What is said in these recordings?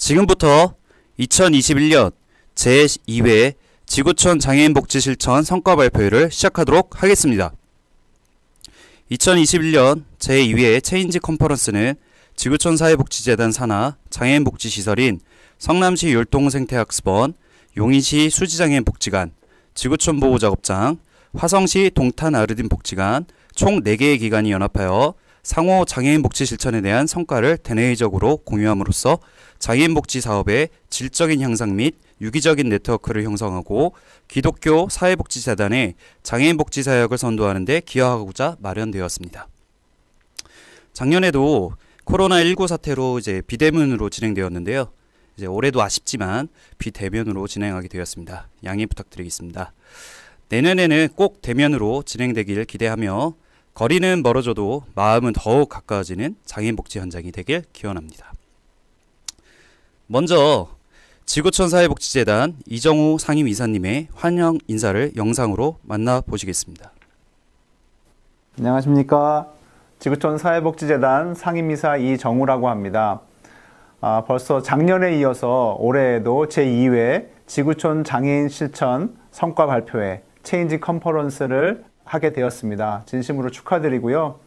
지금부터 2021년 제2회 지구촌 장애인 복지 실천 성과 발표를 시작하도록 하겠습니다. 2021년 제2회 체인지 컨퍼런스는 지구촌 사회복지재단 산하 장애인 복지시설인 성남시 율동생태학습원, 용인시 수지장애인 복지관, 지구촌 보호작업장, 화성시 동탄 아르딘 복지관 총 4개의 기관이 연합하여 상호 장애인 복지 실천에 대한 성과를 대내외적으로 공유함으로써 장애인 복지 사업의 질적인 향상 및 유기적인 네트워크를 형성하고 기독교 사회복지재단의 장애인 복지 사역을 선도하는 데 기여하고자 마련되었습니다. 작년에도 코로나19 사태로 비대면으로 진행되었는데요. 올해도 아쉽지만 비대면으로 진행하게 되었습니다. 양해 부탁드리겠습니다. 내년에는 꼭 대면으로 진행되길 기대하며 거리는 멀어져도 마음은 더욱 가까워지는 장애인 복지 현장이 되길 기원합니다. 먼저 지구촌 사회복지재단 이정우 상임이사님의 환영 인사를 영상으로 만나보시겠습니다. 안녕하십니까. 지구촌 사회복지재단 상임이사 이정우라고 합니다. 벌써 작년에 이어서 올해에도 제2회 지구촌 장애인 실천 성과 발표회 체인지 컨퍼런스를 하게 되었습니다. 진심으로 축하드리고요.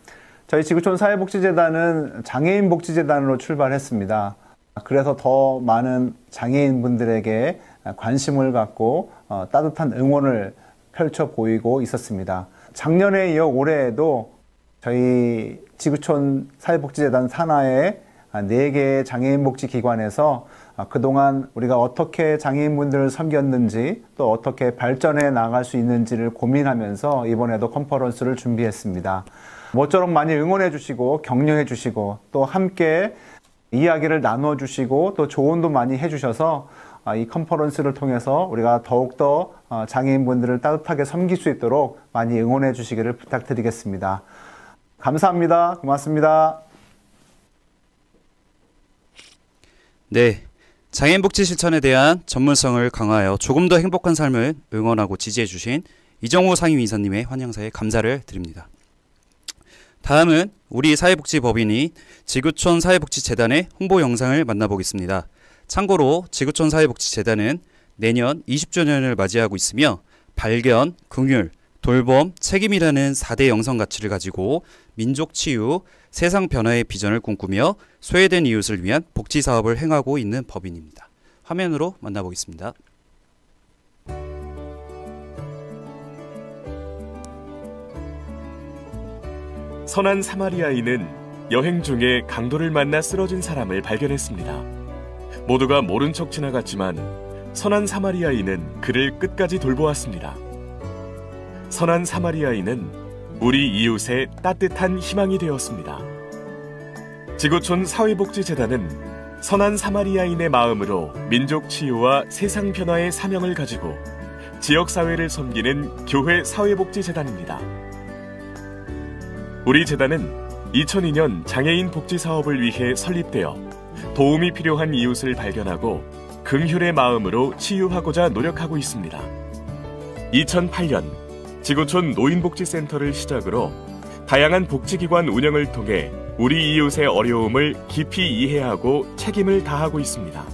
저희 지구촌 사회복지재단은 장애인 복지재단으로 출발했습니다. 그래서 더 많은 장애인분들에게 관심을 갖고 따뜻한 응원을 펼쳐 보이고 있었습니다. 작년에 이어 올해에도 저희 지구촌 사회복지재단 산하의 4개의 장애인복지기관에서 그동안 우리가 어떻게 장애인분들을 섬겼는지 또 어떻게 발전해 나갈 수 있는지를 고민하면서 이번에도 컨퍼런스를 준비했습니다. 모처럼 많이 응원해 주시고 격려해 주시고 또 함께 이야기를 나눠 주시고 또 조언도 많이 해 주셔서 이 컨퍼런스를 통해서 우리가 더욱더 장애인분들을 따뜻하게 섬길 수 있도록 많이 응원해 주시기를 부탁드리겠습니다. 감사합니다. 고맙습니다. 네, 장애인 복지 실천에 대한 전문성을 강화하여 조금 더 행복한 삶을 응원하고 지지해 주신 이정우 상임이사님의 환영사에 감사를 드립니다. 다음은 우리 사회복지법인이 지구촌 사회복지재단의 홍보 영상을 만나보겠습니다. 참고로 지구촌 사회복지재단은 내년 20주년을 맞이하고 있으며 발견, 긍휼, 돌봄, 책임이라는 4대 영성 가치를 가지고 민족 치유, 세상 변화의 비전을 꿈꾸며 소외된 이웃을 위한 복지 사업을 행하고 있는 법인입니다. 화면으로 만나보겠습니다. 선한 사마리아인은 여행 중에 강도를 만나 쓰러진 사람을 발견했습니다. 모두가 모른 척 지나갔지만 선한 사마리아인은 그를 끝까지 돌보았습니다. 선한 사마리아인은 우리 이웃의 따뜻한 희망이 되었습니다. 지구촌 사회복지재단은 선한 사마리아인의 마음으로 민족 치유와 세상 변화의 사명을 가지고 지역사회를 섬기는 교회 사회복지재단입니다. 우리 재단은 2002년 장애인 복지 사업을 위해 설립되어 도움이 필요한 이웃을 발견하고 긍휼의 마음으로 치유하고자 노력하고 있습니다. 2008년 지구촌 노인복지센터를 시작으로 다양한 복지기관 운영을 통해 우리 이웃의 어려움을 깊이 이해하고 책임을 다하고 있습니다.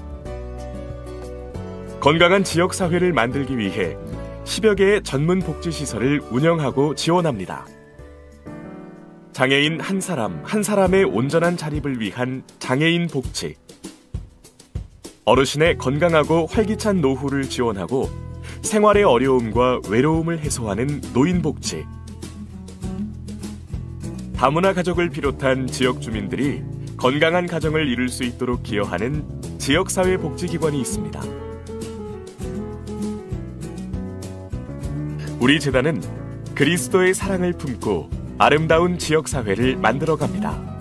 건강한 지역사회를 만들기 위해 10여 개의 전문 복지시설을 운영하고 지원합니다. 장애인 한 사람 한 사람의 온전한 자립을 위한 장애인 복지, 어르신의 건강하고 활기찬 노후를 지원하고 생활의 어려움과 외로움을 해소하는 노인복지, 다문화 가족을 비롯한 지역 주민들이 건강한 가정을 이룰 수 있도록 기여하는 지역사회 복지기관이 있습니다. 우리 재단은 그리스도의 사랑을 품고 아름다운 지역사회를 만들어갑니다.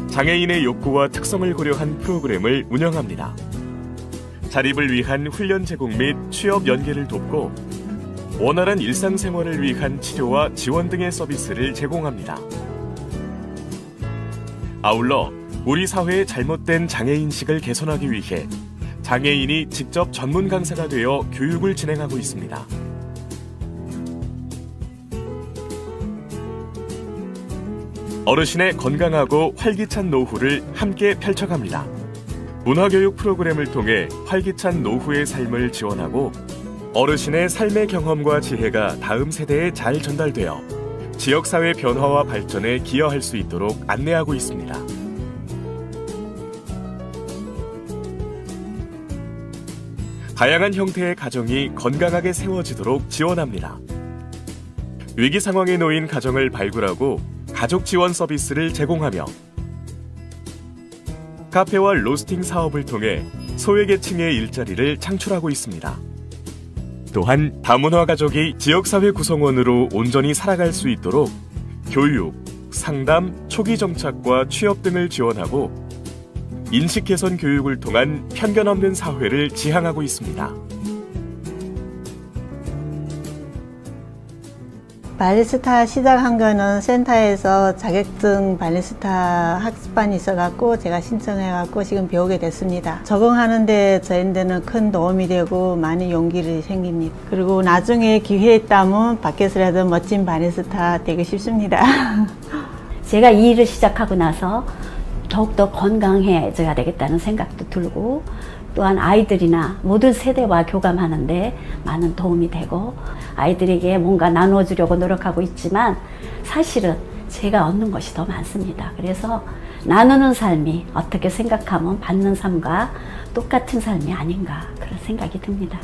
장애인의 욕구와 특성을 고려한 프로그램을 운영합니다. 자립을 위한 훈련 제공 및 취업 연계를 돕고 원활한 일상생활을 위한 치료와 지원 등의 서비스를 제공합니다. 아울러 우리 사회의 잘못된 장애인식을 개선하기 위해 장애인이 직접 전문 강사가 되어 교육을 진행하고 있습니다. 어르신의 건강하고 활기찬 노후를 함께 펼쳐갑니다. 문화교육 프로그램을 통해 활기찬 노후의 삶을 지원하고 어르신의 삶의 경험과 지혜가 다음 세대에 잘 전달되어 지역사회 변화와 발전에 기여할 수 있도록 안내하고 있습니다. 다양한 형태의 가정이 건강하게 세워지도록 지원합니다. 위기 상황에 놓인 가정을 발굴하고 가족 지원 서비스를 제공하며 카페와 로스팅 사업을 통해 소외계층의 일자리를 창출하고 있습니다. 또한 다문화 가족이 지역사회 구성원으로 온전히 살아갈 수 있도록 교육, 상담, 초기 정착과 취업 등을 지원하고 인식 개선 교육을 통한 편견 없는 사회를 지향하고 있습니다. 바리스타 시작한 거는 센터에서 자격증 바리스타 학습반이 있어갖고 제가 신청해갖고 지금 배우게 됐습니다. 적응하는데 저희한테는 큰 도움이 되고 많은 용기를 생깁니다. 그리고 나중에 기회 있다면 밖에서라도 멋진 바리스타 되고 싶습니다. 제가 이 일을 시작하고 나서 더욱더 건강해져야 되겠다는 생각도 들고 또한 아이들이나 모든 세대와 교감하는데 많은 도움이 되고 아이들에게 뭔가 나눠주려고 노력하고 있지만 사실은 제가 얻는 것이 더 많습니다. 그래서 나누는 삶이 어떻게 생각하면 받는 삶과 똑같은 삶이 아닌가 그런 생각이 듭니다.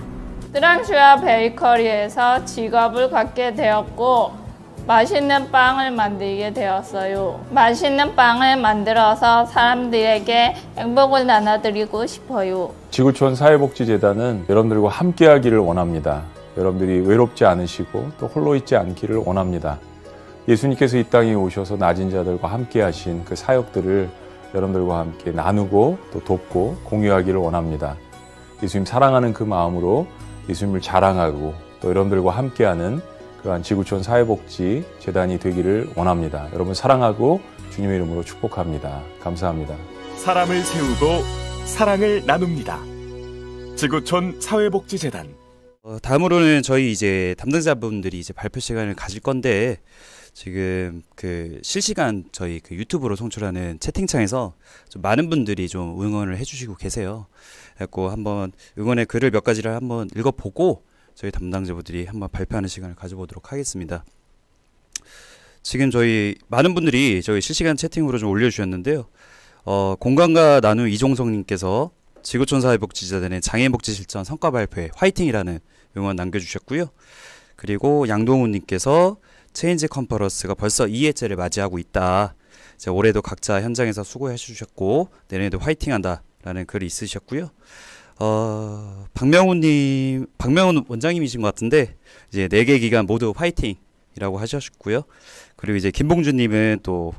트란슈아 베이커리에서 직업을 갖게 되었고 맛있는 빵을 만들게 되었어요. 맛있는 빵을 만들어서 사람들에게 행복을 나눠드리고 싶어요. 지구촌 사회복지재단은 여러분들과 함께하기를 원합니다. 여러분들이 외롭지 않으시고 또 홀로 있지 않기를 원합니다. 예수님께서 이 땅에 오셔서 낮은 자들과 함께하신 그 사역들을 여러분들과 함께 나누고 또 돕고 공유하기를 원합니다. 예수님 사랑하는 그 마음으로 예수님을 자랑하고 또 여러분들과 함께하는 그러한 지구촌 사회복지 재단이 되기를 원합니다. 여러분 사랑하고 주님의 이름으로 축복합니다. 감사합니다. 사람을 세우고 사랑을 나눕니다. 지구촌 사회복지재단. 다음으로는 저희 이제 담당자분들이 이제 발표 시간을 가질 건데 지금 그 실시간 저희 그 유튜브로 송출하는 채팅창에서 좀 많은 분들이 좀 응원을 해주시고 계세요. 그래서 한번 응원의 글을 몇 가지를 한번 읽어보고 저희 담당자분들이 한번 발표하는 시간을 가져보도록 하겠습니다. 지금 저희 많은 분들이 저희 실시간 채팅으로 좀 올려주셨는데요. 공감과 나눔 이종성님께서 지구촌 사회복지재단의 장애인복지 실천 성과 발표에 화이팅이라는 응원 남겨주셨고요. 그리고 양동훈님께서 체인지 컨퍼런스가 벌써 2회째를 맞이하고 있다. 올해도 각자 현장에서 수고해 주셨고 내년에도 화이팅한다 라는 글이 있으셨고요. 박명훈 원장님이신 것 같은데 이제 4개 기간 모두 화이팅이라고 하셨고요. 그리고 이제 김봉준님은 또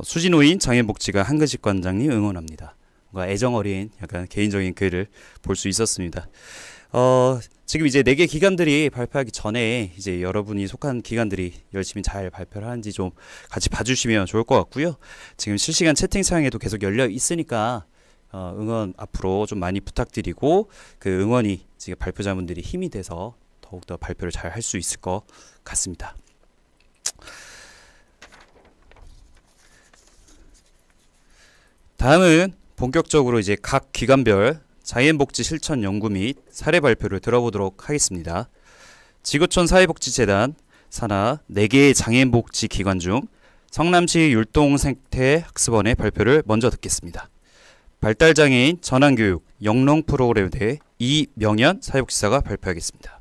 수진호인 장애인복지가 한근식 관장님 응원합니다. 뭔가 애정 어린 약간 개인적인 글을 볼 수 있었습니다. 지금 이제 4개 기관들이 발표하기 전에 이제 여러분이 속한 기관들이 열심히 잘 발표를 하는지 좀 같이 봐주시면 좋을 것 같고요. 지금 실시간 채팅창에도 계속 열려 있으니까 응원 앞으로 좀 많이 부탁드리고 그 응원이 지금 발표자분들이 힘이 돼서 더욱더 발표를 잘 할 수 있을 것 같습니다. 다음은 본격적으로 이제 각 기관별 장애인복지 실천 연구 및 사례 발표를 들어보도록 하겠습니다. 지구촌 사회복지재단 산하 4개의 장애인복지 기관 중 성남시 율동생태학습원의 발표를 먼저 듣겠습니다. 발달장애인 전환교육 영농 프로그램에 대해 이명현 사회복지사가 발표하겠습니다.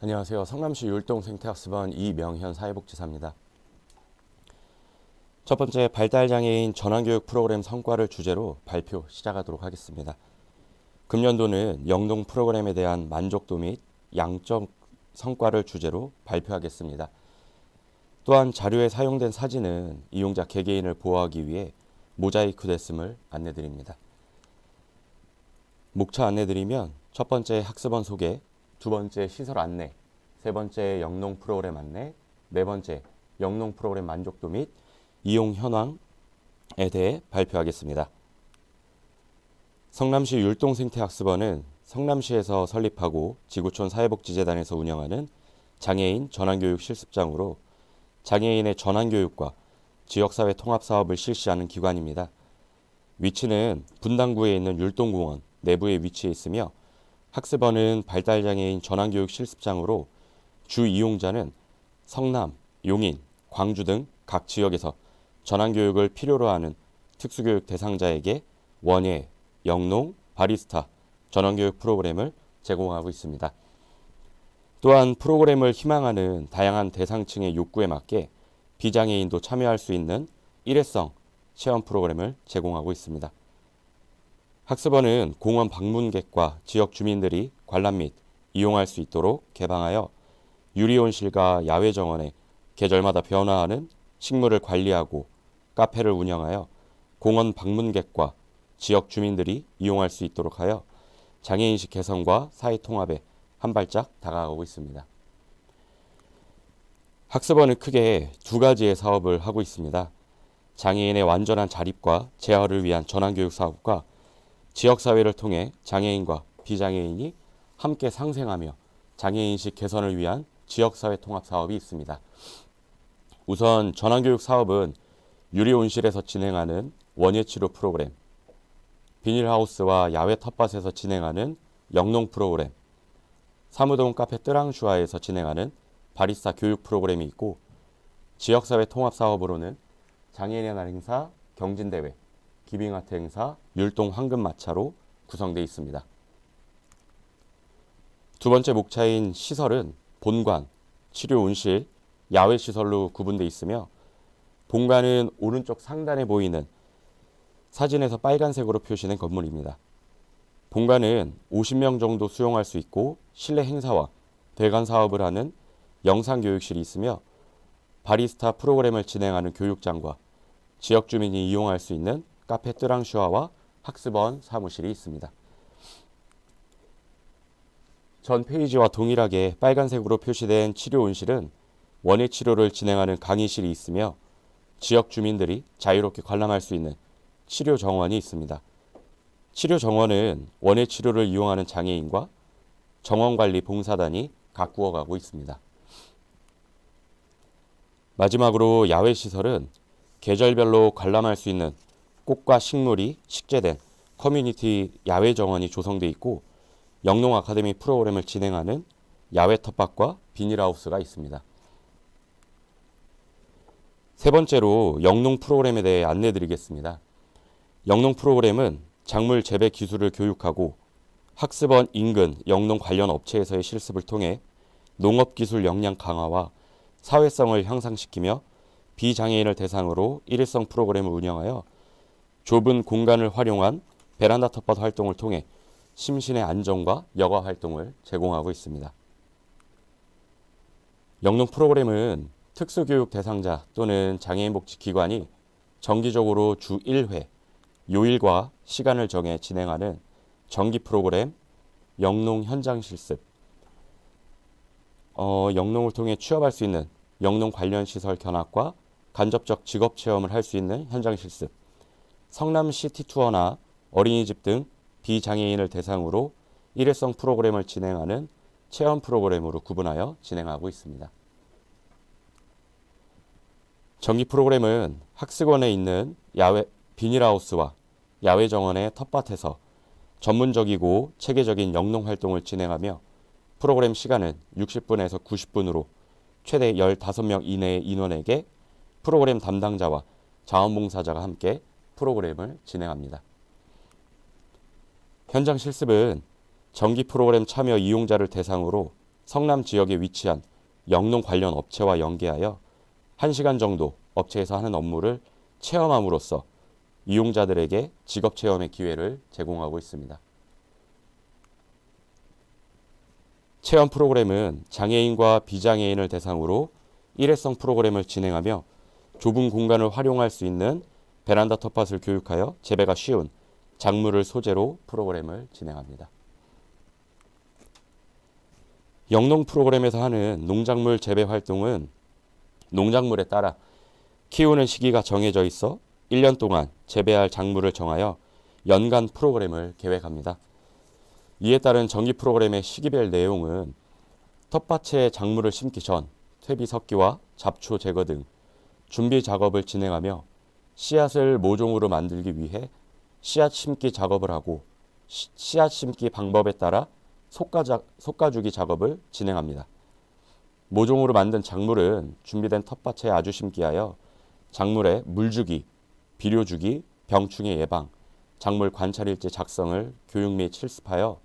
안녕하세요. 성남시 율동생태학습원 이명현 사회복지사입니다. 첫 번째 발달장애인 전환교육 프로그램 성과를 주제로 발표 시작하도록 하겠습니다. 금년도는 영농 프로그램에 대한 만족도 및 양적 성과를 주제로 발표하겠습니다. 또한 자료에 사용된 사진은 이용자 개개인을 보호하기 위해 모자이크 됐음을 안내드립니다. 목차 안내드리면 첫 번째 학습원 소개, 두 번째 시설 안내, 세 번째 영농 프로그램 안내, 네 번째 영농 프로그램 만족도 및 이용 현황에 대해 발표하겠습니다. 성남시 율동생태학습원은 성남시에서 설립하고 지구촌 사회복지재단에서 운영하는 장애인 전환교육 실습장으로 장애인의 전환교육과 지역사회 통합사업을 실시하는 기관입니다. 위치는 분당구에 있는 율동공원 내부에 위치해 있으며 학습원은 발달장애인 전환교육 실습장으로 주 이용자는 성남, 용인, 광주 등 각 지역에서 전환교육을 필요로 하는 특수교육 대상자에게 원예, 영농, 바리스타 전환교육 프로그램을 제공하고 있습니다. 또한 프로그램을 희망하는 다양한 대상층의 욕구에 맞게 비장애인도 참여할 수 있는 일회성 체험 프로그램을 제공하고 있습니다. 학습원은 공원 방문객과 지역 주민들이 관람 및 이용할 수 있도록 개방하여 유리온실과 야외 정원에 계절마다 변화하는 식물을 관리하고 카페를 운영하여 공원 방문객과 지역 주민들이 이용할 수 있도록 하여 장애인식 개선과 사회 통합에 한 발짝 다가가고 있습니다. 학습원은 크게 두 가지의 사업을 하고 있습니다. 장애인의 완전한 자립과 재활을 위한 전환교육 사업과 지역사회를 통해 장애인과 비장애인이 함께 상생하며 장애인식 개선을 위한 지역사회 통합 사업이 있습니다. 우선 전환교육 사업은 유리온실에서 진행하는 원예치료 프로그램, 비닐하우스와 야외 텃밭에서 진행하는 영농 프로그램, 사무동 카페 뜨랑슈아에서 진행하는 바리스타 교육 프로그램이 있고 지역사회 통합 사업으로는 장애인의 날 행사, 경진대회, 기빙아트 행사, 율동 황금마차로 구성되어 있습니다. 두 번째 목차인 시설은 본관, 치료온실, 야외 시설로 구분되어 있으며 본관은 오른쪽 상단에 보이는 사진에서 빨간색으로 표시된 건물입니다. 본관은 50명 정도 수용할 수 있고 실내 행사와 대관 사업을 하는 영상교육실이 있으며 바리스타 프로그램을 진행하는 교육장과 지역 주민이 이용할 수 있는 카페 뜨랑슈아와 학습원 사무실이 있습니다. 전 페이지와 동일하게 빨간색으로 표시된 치료온실은 원예 치료를 진행하는 강의실이 있으며 지역 주민들이 자유롭게 관람할 수 있는 치료 정원이 있습니다. 치료 정원은 원예 치료를 이용하는 장애인과 정원관리 봉사단이 가꾸어 가고 있습니다. 마지막으로 야외 시설은 계절별로 관람할 수 있는 꽃과 식물이 식재된 커뮤니티 야외 정원이 조성되어 있고 영농 아카데미 프로그램을 진행하는 야외 텃밭과 비닐하우스가 있습니다. 세 번째로 영농 프로그램에 대해 안내 드리겠습니다. 영농 프로그램은 작물 재배 기술을 교육하고 학습원 인근 영농 관련 업체에서의 실습을 통해 농업기술 역량 강화와 사회성을 향상시키며 비장애인을 대상으로 일회성 프로그램을 운영하여 좁은 공간을 활용한 베란다 텃밭 활동을 통해 심신의 안정과 여가 활동을 제공하고 있습니다. 영농 프로그램은 특수교육 대상자 또는 장애인복지기관이 정기적으로 주 1회, 요일과 시간을 정해 진행하는 정기 프로그램 영농 현장 실습, 영농을 통해 취업할 수 있는 영농 관련 시설 견학과 간접적 직업 체험을 할 수 있는 현장 실습, 성남 시티 투어나 어린이집 등 비장애인을 대상으로 일회성 프로그램을 진행하는 체험 프로그램으로 구분하여 진행하고 있습니다. 정기 프로그램은 학습원에 있는 야외 비닐하우스와 야외 정원의 텃밭에서 전문적이고 체계적인 영농 활동을 진행하며 프로그램 시간은 60분에서 90분으로 최대 15명 이내의 인원에게 프로그램 담당자와 자원봉사자가 함께 프로그램을 진행합니다. 현장 실습은 정기 프로그램 참여 이용자를 대상으로 성남 지역에 위치한 영농 관련 업체와 연계하여 1시간 정도 업체에서 하는 업무를 체험함으로써 이용자들에게 직업 체험의 기회를 제공하고 있습니다. 체험 프로그램은 장애인과 비장애인을 대상으로 일회성 프로그램을 진행하며 좁은 공간을 활용할 수 있는 베란다 텃밭을 교육하여 재배가 쉬운 작물을 소재로 프로그램을 진행합니다. 영농 프로그램에서 하는 농작물 재배 활동은 농작물에 따라 키우는 시기가 정해져 있어 1년 동안 재배할 작물을 정하여 연간 프로그램을 계획합니다. 이에 따른 정기 프로그램의 시기별 내용은 텃밭에 작물을 심기 전 퇴비 섞기와 잡초 제거 등 준비 작업을 진행하며 씨앗을 모종으로 만들기 위해 씨앗 심기 작업을 하고 씨앗 심기 방법에 따라 솎아주기 작업을 진행합니다. 모종으로 만든 작물은 준비된 텃밭에 아주 심기하여 작물에 물주기, 비료주기, 병충해 예방, 작물 관찰일지 작성을 교육 및 실습하여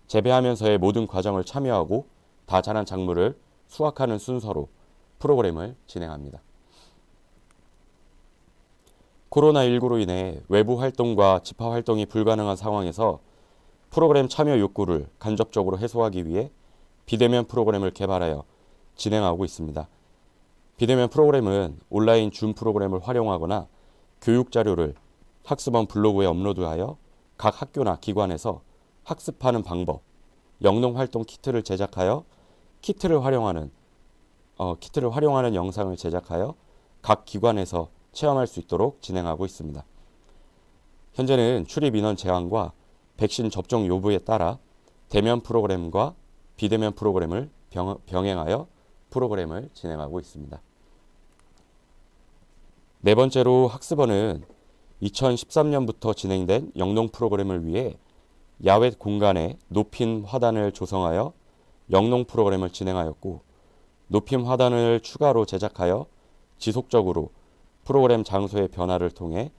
재배하면서의 모든 과정을 참여하고 다 자란 작물을 수확하는 순서로 프로그램을 진행합니다. 코로나19로 인해 외부 활동과 집합 활동이 불가능한 상황에서 프로그램 참여 욕구를 간접적으로 해소하기 위해 비대면 프로그램을 개발하여 진행하고 있습니다. 비대면 프로그램은 온라인 줌 프로그램을 활용하거나 교육 자료를 학습원 블로그에 업로드하여 각 학교나 기관에서 학습하는 방법, 영농활동 키트를 제작하여 키트를 활용하는 영상을 제작하여 각 기관에서 체험할 수 있도록 진행하고 있습니다. 현재는 출입 인원 제한과 백신 접종 여부에 따라 대면 프로그램과 비대면 프로그램을 병행하여 프로그램을 진행하고 있습니다. 네 번째로 학습원은 2013년부터 진행된 영농 프로그램을 위해 야외 공간에 높임 화단을 조성하여 영농 프로그램을 진행하였고, 높임 화단을 추가로 제작하여 지속적으로 프로그램 장소의 변화를 통해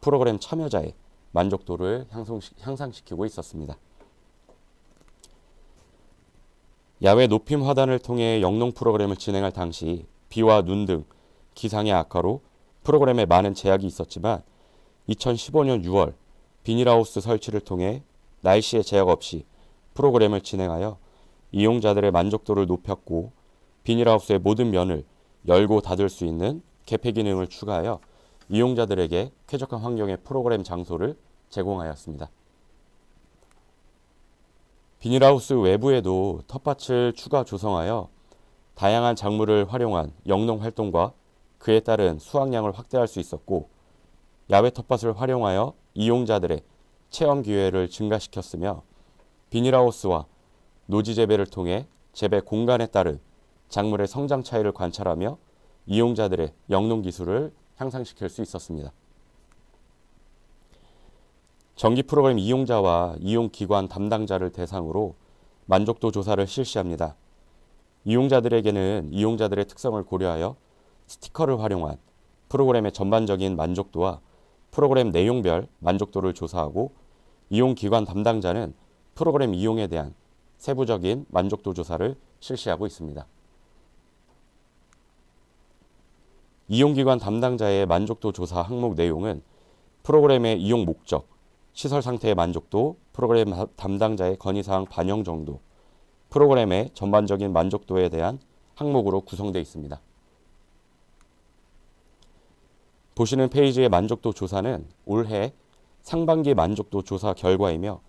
프로그램 참여자의 만족도를 향상시키고 있었습니다. 야외 높임 화단을 통해 영농 프로그램을 진행할 당시 비와 눈 등 기상의 악화로 프로그램에 많은 제약이 있었지만 2015년 6월 비닐하우스 설치를 통해 날씨의 제약 없이 프로그램을 진행하여 이용자들의 만족도를 높였고, 비닐하우스의 모든 면을 열고 닫을 수 있는 개폐 기능을 추가하여 이용자들에게 쾌적한 환경의 프로그램 장소를 제공하였습니다. 비닐하우스 외부에도 텃밭을 추가 조성하여 다양한 작물을 활용한 영농 활동과 그에 따른 수확량을 확대할 수 있었고, 야외 텃밭을 활용하여 이용자들의 체험 기회를 증가시켰으며, 비닐하우스와 노지 재배를 통해 재배 공간에 따른 작물의 성장 차이를 관찰하며 이용자들의 영농 기술을 향상시킬 수 있었습니다. 정기 프로그램 이용자와 이용기관 담당자를 대상으로 만족도 조사를 실시합니다. 이용자들에게는 이용자들의 특성을 고려하여 스티커를 활용한 프로그램의 전반적인 만족도와 프로그램 내용별 만족도를 조사하고, 이용기관 담당자는 프로그램 이용에 대한 세부적인 만족도 조사를 실시하고 있습니다. 이용기관 담당자의 만족도 조사 항목 내용은 프로그램의 이용 목적, 시설 상태의 만족도, 프로그램 담당자의 건의사항 반영 정도, 프로그램의 전반적인 만족도에 대한 항목으로 구성되어 있습니다. 보시는 페이지의 만족도 조사는 올해 상반기 만족도 조사 결과이며,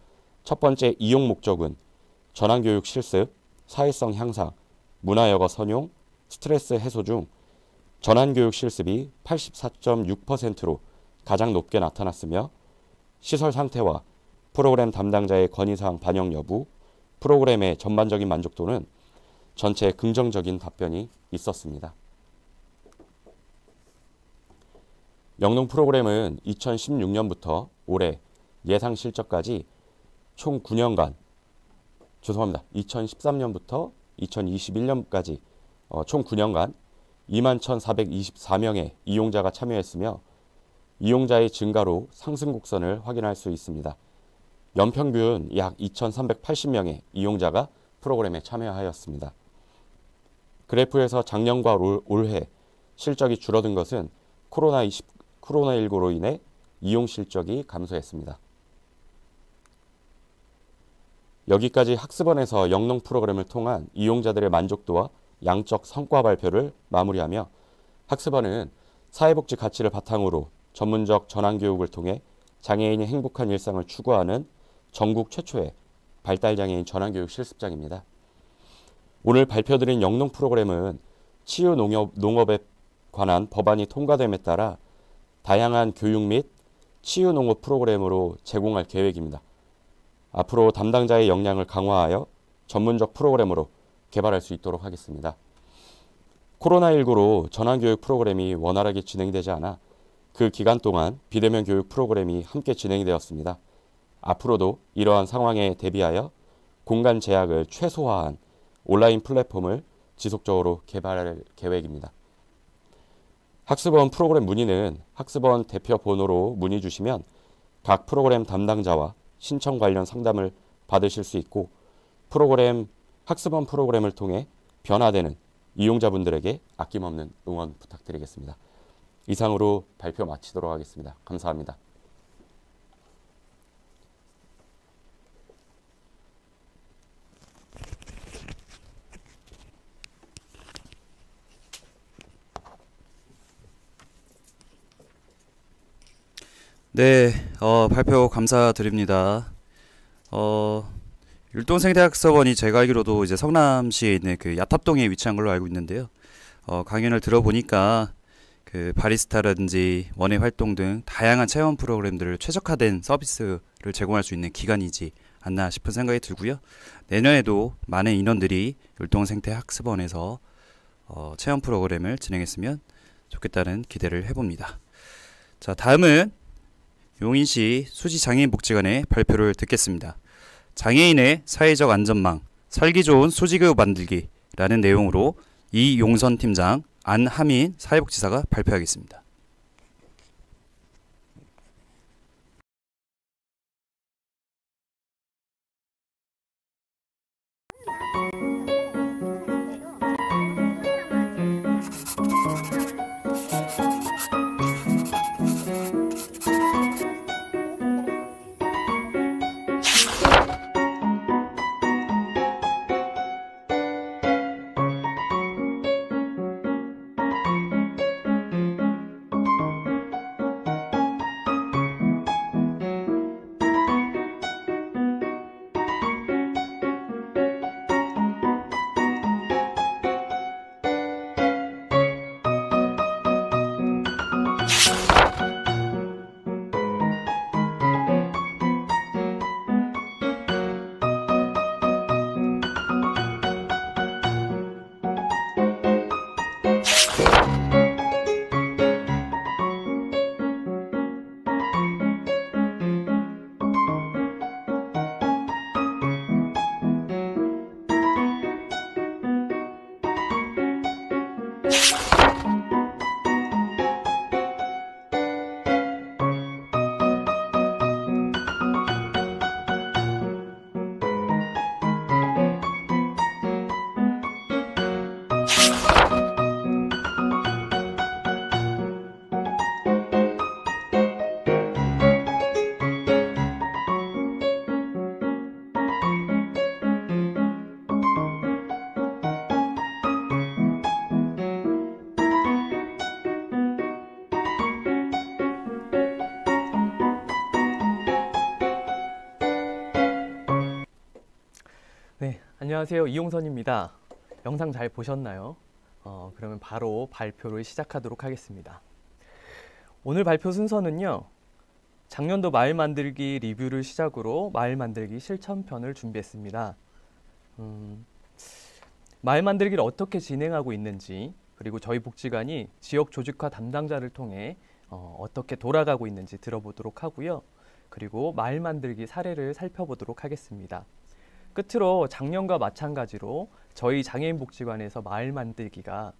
첫 번째 이용 목적은 전환교육 실습, 사회성 향상, 문화여거 선용, 스트레스 해소 중 전환교육 실습이 84.6%로 가장 높게 나타났으며, 시설 상태와 프로그램 담당자의 건의사항 반영 여부, 프로그램의 전반적인 만족도는 전체 긍정적인 답변이 있었습니다. 영농 프로그램은 2016년부터 올해 예상 실적까지 총 9년간, 2013년부터 2021년까지 총 9년간 21,424명의 이용자가 참여했으며, 이용자의 증가로 상승 곡선을 확인할 수 있습니다. 연평균 약 2,380명의 이용자가 프로그램에 참여하였습니다. 그래프에서 작년과 올해 실적이 줄어든 것은 코로나19로 인해 이용 실적이 감소했습니다. 여기까지 학습원에서 영농 프로그램을 통한 이용자들의 만족도와 양적 성과 발표를 마무리하며, 학습원은 사회복지 가치를 바탕으로 전문적 전환교육을 통해 장애인이 행복한 일상을 추구하는 전국 최초의 발달장애인 전환교육 실습장입니다. 오늘 발표드린 영농 프로그램은 치유 농업에 관한 법안이 통과됨에 따라 다양한 교육 및 치유 농업 프로그램으로 제공할 계획입니다. 앞으로 담당자의 역량을 강화하여 전문적 프로그램으로 개발할 수 있도록 하겠습니다. 코로나19로 전환교육 프로그램이 원활하게 진행되지 않아 그 기간 동안 비대면 교육 프로그램이 함께 진행되었습니다. 앞으로도 이러한 상황에 대비하여 공간 제약을 최소화한 온라인 플랫폼을 지속적으로 개발할 계획입니다. 학습원 프로그램 문의는 학습원 대표 번호로 문의 주시면 각 프로그램 담당자와 신청 관련 상담을 받으실 수 있고 학습원 프로그램을 통해 변화되는 이용자분들에게 아낌없는 응원 부탁드리겠습니다. 이상으로 발표 마치도록 하겠습니다. 감사합니다. 네, 발표 감사드립니다. 율동생태학습원이 제가 알기로도 이제 성남시에 있는 그 야탑동에 위치한 걸로 알고 있는데요. 강연을 들어보니까 그 바리스타라든지 원예 활동 등 다양한 체험 프로그램들을 최적화된 서비스를 제공할 수 있는 기관이지 않나 싶은 생각이 들고요. 내년에도 많은 인원들이 율동생태학습원에서 체험 프로그램을 진행했으면 좋겠다는 기대를 해봅니다. 자, 다음은 용인시 수지장애인복지관의 발표를 듣겠습니다. 장애인의 사회적 안전망, 살기 좋은 수지교육 만들기라는 내용으로 이용선 팀장, 안하민 사회복지사가 발표하겠습니다. 네, 안녕하세요. 이용선입니다. 영상 잘 보셨나요? 그러면 바로 발표를 시작하도록 하겠습니다. 오늘 발표 순서는요. 작년도 마을 만들기 리뷰를 시작으로 마을 만들기 실천편을 준비했습니다. 마을 만들기를 어떻게 진행하고 있는지, 그리고 저희 복지관이 지역 조직화 담당자를 통해 어떻게 돌아가고 있는지 들어보도록 하고요. 그리고 마을 만들기 사례를 살펴보도록 하겠습니다. 끝으로 작년과 마찬가지로 저희 장애인복지관에서 마을 만들기가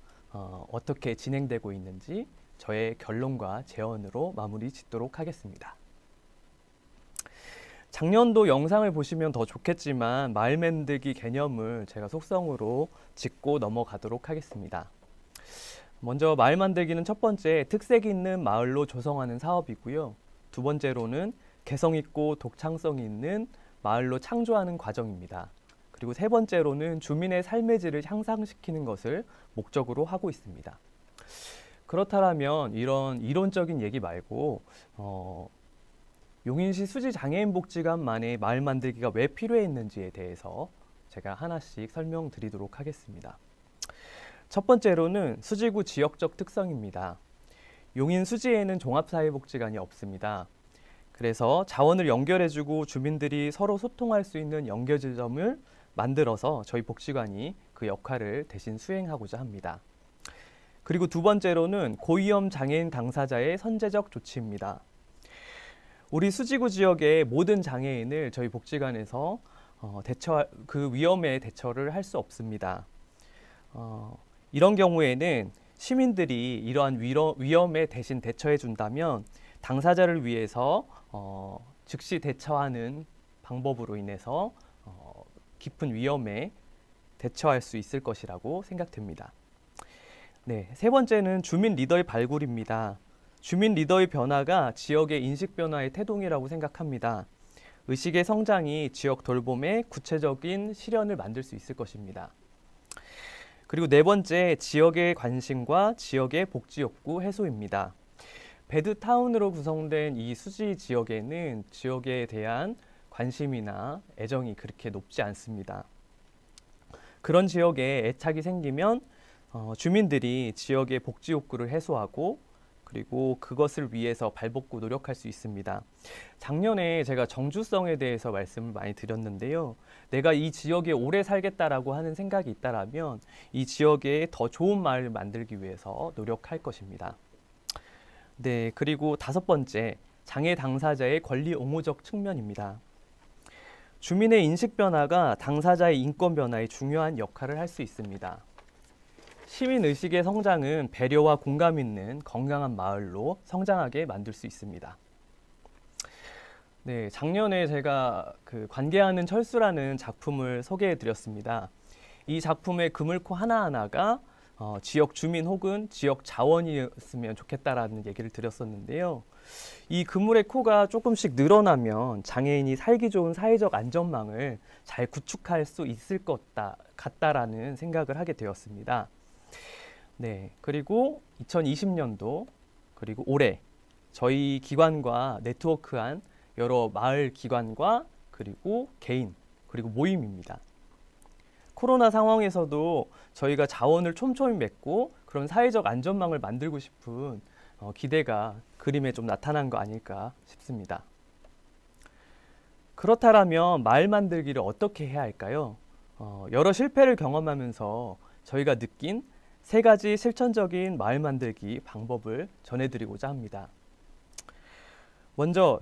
어떻게 진행되고 있는지 저의 결론과 제언으로 마무리 짓도록 하겠습니다. 작년도 영상을 보시면 더 좋겠지만 마을 만들기 개념을 제가 속성으로 짚고 넘어가도록 하겠습니다. 먼저 마을 만들기는 첫 번째 특색 있는 마을로 조성하는 사업이고요. 두 번째로는 개성 있고 독창성이 있는 마을로 창조하는 과정입니다. 그리고 세 번째로는 주민의 삶의 질을 향상시키는 것을 목적으로 하고 있습니다. 그렇다면 이런 이론적인 얘기 말고 용인시 수지장애인복지관만의 마을 만들기가 왜 필요했는지에 대해서 제가 하나씩 설명드리도록 하겠습니다. 첫 번째로는 수지구 지역적 특성입니다. 용인 수지에는 종합사회복지관이 없습니다. 그래서 자원을 연결해주고 주민들이 서로 소통할 수 있는 연결지점을 만들어서 저희 복지관이 그 역할을 대신 수행하고자 합니다. 그리고 두 번째로는 고위험 장애인 당사자의 선제적 조치입니다. 우리 수지구 지역의 모든 장애인을 저희 복지관에서 그 위험에 대처를 할 수 없습니다. 이런 경우에는 시민들이 이러한 위험에 대신 대처해 준다면 당사자를 위해서 즉시 대처하는 방법으로 인해서 깊은 위험에 대처할 수 있을 것이라고 생각됩니다. 네, 세 번째는 주민 리더의 발굴입니다. 주민 리더의 변화가 지역의 인식 변화의 태동이라고 생각합니다. 의식의 성장이 지역 돌봄의 구체적인 실현을 만들 수 있을 것입니다. 그리고 네 번째, 지역의 관심과 지역의 복지 욕구 해소입니다. 배드타운으로 구성된 이 수지 지역에는 지역에 대한 관심이나 애정이 그렇게 높지 않습니다. 그런 지역에 애착이 생기면 주민들이 지역의 복지 욕구를 해소하고 그리고 그것을 위해서 발벗고 노력할 수 있습니다. 작년에 제가 정주성에 대해서 말씀을 많이 드렸는데요. 내가 이 지역에 오래 살겠다라고 하는 생각이 있다라면 이 지역에 더 좋은 마을을 만들기 위해서 노력할 것입니다. 네, 그리고 다섯 번째, 장애 당사자의 권리 옹호적 측면입니다. 주민의 인식 변화가 당사자의 인권 변화에 중요한 역할을 할 수 있습니다. 시민의식의 성장은 배려와 공감 있는 건강한 마을로 성장하게 만들 수 있습니다. 네, 작년에 제가 관계하는 철수라는 작품을 소개해 드렸습니다. 이 작품의 그물코 하나하나가 지역 주민 혹은 지역 자원이었으면 좋겠다라는 얘기를 드렸었는데요. 이 그물의 코가 조금씩 늘어나면 장애인이 살기 좋은 사회적 안전망을 잘 구축할 수 있을 것 같다라는 생각을 하게 되었습니다. 네, 그리고 2020년도 그리고 올해 저희 기관과 네트워크한 여러 마을 기관과 그리고 개인 그리고 모임입니다. 코로나 상황에서도 저희가 자원을 촘촘히 맺고 그런 사회적 안전망을 만들고 싶은 기대가 그림에 좀 나타난 거 아닐까 싶습니다. 그렇다면 마을 만들기를 어떻게 해야 할까요? 여러 실패를 경험하면서 저희가 느낀 세 가지 실천적인 마을 만들기 방법을 전해드리고자 합니다. 먼저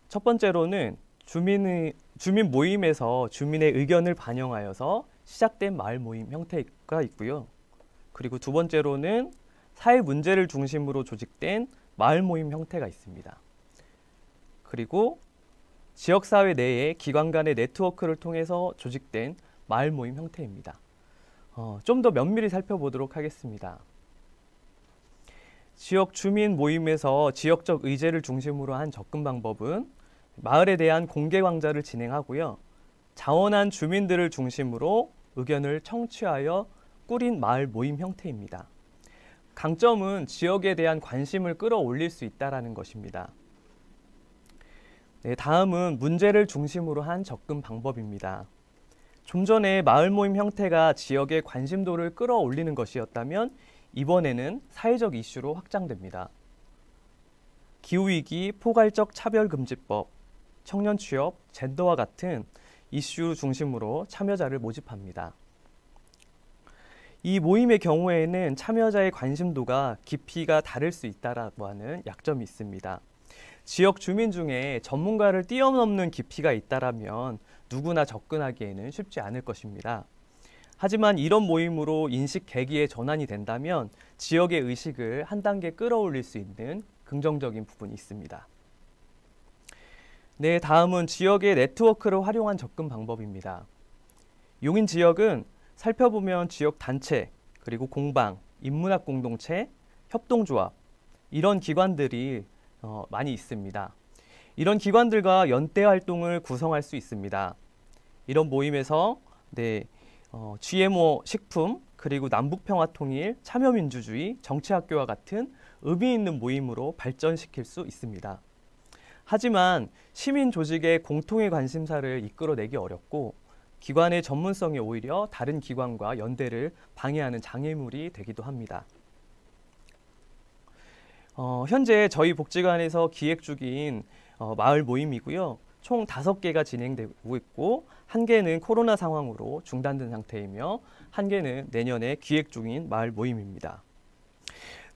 첫 번째로는 주민 모임에서 주민의 의견을 반영하여서 시작된 마을 모임 형태가 있고요. 그리고 두 번째로는 사회 문제를 중심으로 조직된 마을 모임 형태가 있습니다. 그리고 지역사회 내에 기관 간의 네트워크를 통해서 조직된 마을 모임 형태입니다. 좀 더 면밀히 살펴보도록 하겠습니다. 지역 주민 모임에서 지역적 의제를 중심으로 한 접근 방법은 마을에 대한 공개 강좌를 진행하고요. 자원한 주민들을 중심으로 의견을 청취하여 꾸린 마을 모임 형태입니다. 강점은 지역에 대한 관심을 끌어올릴 수 있다는 것입니다. 네, 다음은 문제를 중심으로 한 접근 방법입니다. 좀 전에 마을 모임 형태가 지역의 관심도를 끌어올리는 것이었다면 이번에는 사회적 이슈로 확장됩니다. 기후위기, 포괄적 차별금지법, 청년 취업, 젠더와 같은 이슈 중심으로 참여자를 모집합니다. 이 모임의 경우에는 참여자의 관심도가 깊이가 다를 수 있다고 하는 약점이 있습니다. 지역 주민 중에 전문가를 뛰어넘는 깊이가 있다면 누구나 접근하기에는 쉽지 않을 것입니다. 하지만 이런 모임으로 인식 계기의 전환이 된다면 지역의 의식을 한 단계 끌어올릴 수 있는 긍정적인 부분이 있습니다. 네, 다음은 지역의 네트워크를 활용한 접근 방법입니다. 용인 지역은 살펴보면 지역 단체, 그리고 공방, 인문학 공동체, 협동조합 이런 기관들이 많이 있습니다. 이런 기관들과 연대 활동을 구성할 수 있습니다. 이런 모임에서 GMO 식품, 그리고 남북평화통일, 참여민주주의, 정치학교와 같은 의미 있는 모임으로 발전시킬 수 있습니다. 하지만 시민 조직의 공통의 관심사를 이끌어내기 어렵고 기관의 전문성이 오히려 다른 기관과 연대를 방해하는 장애물이 되기도 합니다. 현재 저희 복지관에서 기획 중인 마을 모임이고요. 총 5개가 진행되고 있고 1개는 코로나 상황으로 중단된 상태이며 1개는 내년에 기획 중인 마을 모임입니다.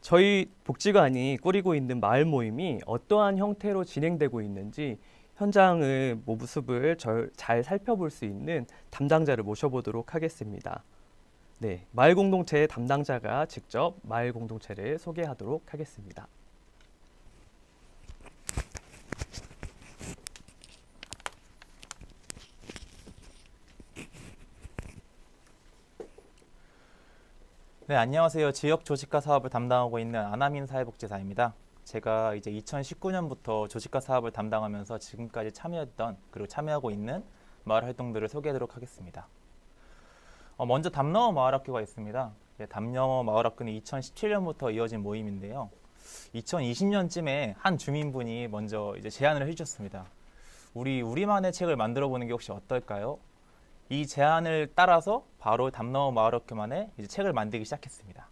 저희 복지관이 꾸리고 있는 마을 모임이 어떠한 형태로 진행되고 있는지 현장의 모습을 잘 살펴볼 수 있는 담당자를 모셔보도록 하겠습니다. 네, 마을 공동체의 담당자가 직접 마을 공동체를 소개하도록 하겠습니다. 네, 안녕하세요. 지역 조직화 사업을 담당하고 있는 안하민 사회복지사입니다. 제가 이제 2019년부터 조직화 사업을 담당하면서 지금까지 참여했던 그리고 참여하고 있는 마을 활동들을 소개하도록 하겠습니다. 먼저 담너머 마을학교가 있습니다. 담너머 마을학교는 2017년부터 이어진 모임인데요. 2020년쯤에 한 주민분이 먼저 이제 제안을 해주셨습니다. 우리만의 책을 만들어 보는 게 혹시 어떨까요? 이 제안을 따라서 바로 담너머 마을학교만의 이제 책을 만들기 시작했습니다.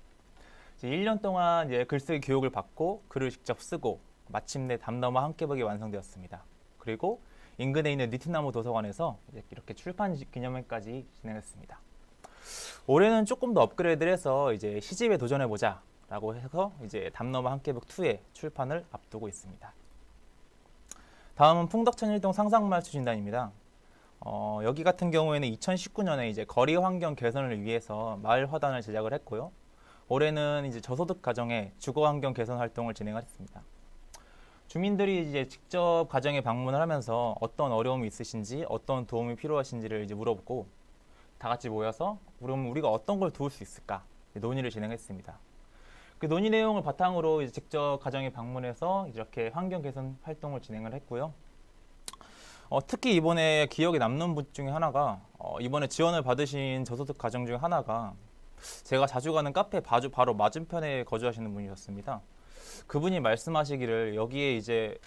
이제 1년 동안 이제 글쓰기 교육을 받고 글을 직접 쓰고 마침내 담너머 함께보기 완성되었습니다. 그리고 인근에 있는 니트나무 도서관에서 이렇게 출판 기념회까지 진행했습니다. 올해는 조금 더 업그레이드를 해서 이제 시집에 도전해보자 라고 해서 이제 담너머 함께북 2의 출판을 앞두고 있습니다. 다음은 풍덕천일동 상상마을 추진단입니다. 여기 같은 경우에는 2019년에 이제 거리 환경 개선을 위해서 마을 화단을 제작을 했고요. 올해는 이제 저소득 가정의 주거 환경 개선 활동을 진행했습니다. 주민들이 이제 직접 가정에 방문을 하면서 어떤 어려움이 있으신지, 어떤 도움이 필요하신지를 이제 물어보고 다 같이 모여서 그럼 우리가 어떤 걸 도울 수 있을까 논의를 진행했습니다. 그 논의 내용을 바탕으로 이제 직접 가정에 방문해서 이렇게 환경 개선 활동을 진행을 했고요. 특히 이번에 기억에 남는 분 중에 하나가 이번에 지원을 받으신 저소득 가정 중에 하나가 제가 자주 가는 카페 바로 맞은편에 거주하시는 분이셨습니다. 그분이 말씀하시기를 여기에 이제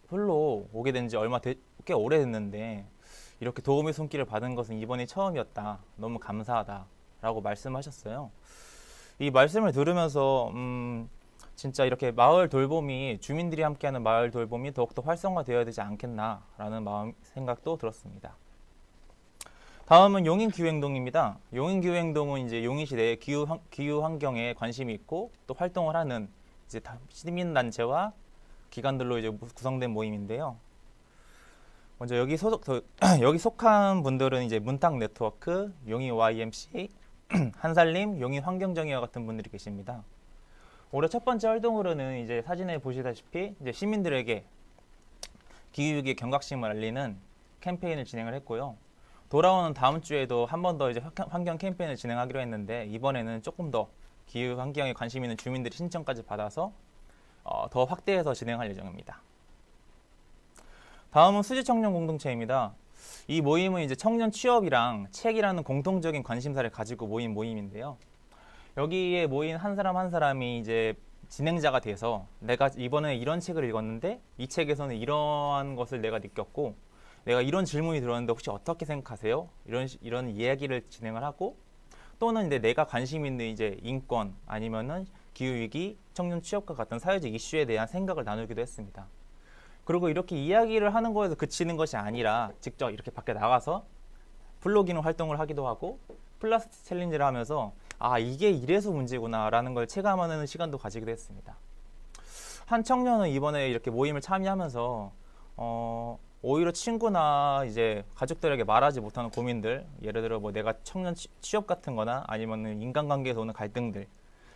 홀로 오게 된 지 꽤 오래됐는데 이렇게 도움의 손길을 받은 것은 이번이 처음이었다. 너무 감사하다 라고 말씀하셨어요. 이 말씀을 들으면서 진짜 이렇게 마을 돌봄이 주민들이 함께하는 마을 돌봄이 더욱더 활성화되어야 되지 않겠나라는 생각도 들었습니다. 다음은 용인기후행동입니다. 용인기후행동은 이제 용인시 내 기후 환경에 관심이 있고 또 활동을 하는 이제 시민단체와 기관들로 이제 구성된 모임인데요. 먼저 여기 속한 분들은 이제 문탁 네트워크, 용인 YMC, 한살림, 용인 환경정의와 같은 분들이 계십니다. 올해 첫 번째 활동으로는 이제 사진에 보시다시피 이제 시민들에게 기후위기 경각심을 알리는 캠페인을 진행을 했고요. 돌아오는 다음 주에도 한 번 더 이제 환경 캠페인을 진행하기로 했는데 이번에는 조금 더 기후 환경에 관심 있는 주민들이 신청까지 받아서 더 확대해서 진행할 예정입니다. 다음은 수지청년 공동체입니다. 이 모임은 이제 청년 취업이랑 책이라는 공통적인 관심사를 가지고 모인 모임인데요. 여기에 모인 한 사람 한 사람이 이제 진행자가 돼서 내가 이번에 이런 책을 읽었는데 이 책에서는 이러한 것을 내가 느꼈고 내가 이런 질문이 들었는데 혹시 어떻게 생각하세요? 이런 이야기를 진행을 하고 또는 이제 내가 관심 있는 이제 인권 아니면은 기후위기, 청년 취업과 같은 사회적 이슈에 대한 생각을 나누기도 했습니다. 그리고 이렇게 이야기를 하는 거에서 그치는 것이 아니라 직접 이렇게 밖에 나가서 플로깅 활동을 하기도 하고 플라스틱 챌린지를 하면서 아 이게 이래서 문제구나 라는 걸 체감하는 시간도 가지기도 했습니다. 한 청년은 이번에 이렇게 모임을 참여하면서 오히려 친구나 이제 가족들에게 말하지 못하는 고민들, 예를 들어 뭐 내가 청년 취업 같은 거나 아니면 인간관계에서 오는 갈등들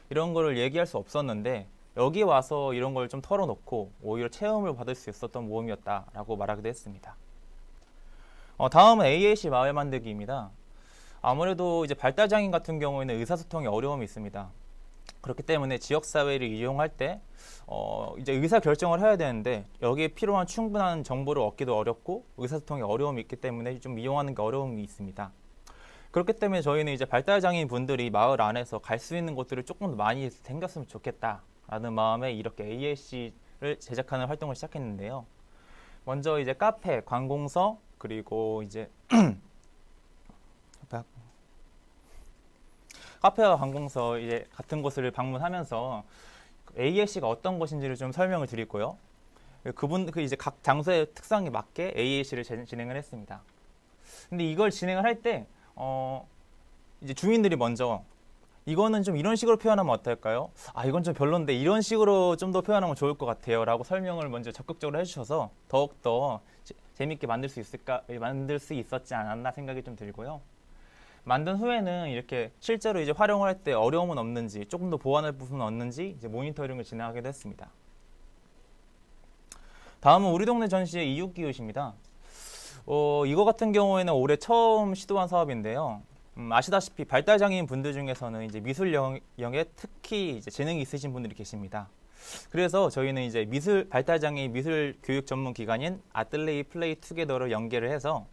이런 거를 얘기할 수 없었는데 여기 와서 이런 걸 좀 털어놓고 오히려 체험을 받을 수 있었던 모임이었다라고 말하기도 했습니다. 다음은 AAC 마을 만들기입니다. 아무래도 이제 발달장애인 같은 경우에는 의사소통에 어려움이 있습니다. 그렇기 때문에 지역사회를 이용할 때 이제 의사결정을 해야 되는데 여기에 필요한 충분한 정보를 얻기도 어렵고 의사소통에 어려움이 있기 때문에 좀 이용하는 게 어려움이 있습니다. 그렇기 때문에 저희는 이제 발달장애인 분들이 마을 안에서 갈 수 있는 곳들을 조금 더 많이 생겼으면 좋겠다라는 마음에 이렇게 AAC를 제작하는 활동을 시작했는데요. 먼저 이제 카페, 관공서 그리고 이제 카페와 관공서 이제 같은 곳을 방문하면서 AAC가 어떤 것인지를 좀 설명을 드리고요. 이제 각 장소의 특성에 맞게 AAC를 진행을 했습니다. 근데 이걸 진행을 할 때 이제 주민들이 먼저 이거는 좀 이런 식으로 표현하면 어떨까요? 아, 이건 좀 별론데 이런 식으로 좀 더 표현하면 좋을 것 같아요. 라고 설명을 먼저 적극적으로 해주셔서 더욱더 재밌게 만들 수 있었지 않았나 생각이 좀 들고요. 만든 후에는 이렇게 실제로 이제 활용을 할 때 어려움은 없는지, 조금 더 보완할 부분은 없는지 이제 모니터링을 진행하기도 했습니다. 다음은 우리 동네 전시의 이웃기웃입니다. 이거 같은 경우에는 올해 처음 시도한 사업인데요. 아시다시피 발달장애인 분들 중에서는 이제 미술 영역에 특히 이제 재능이 있으신 분들이 계십니다. 그래서 저희는 이제 발달장애인 미술 교육 전문 기관인 아틀레이 플레이 투게더를 연계를 해서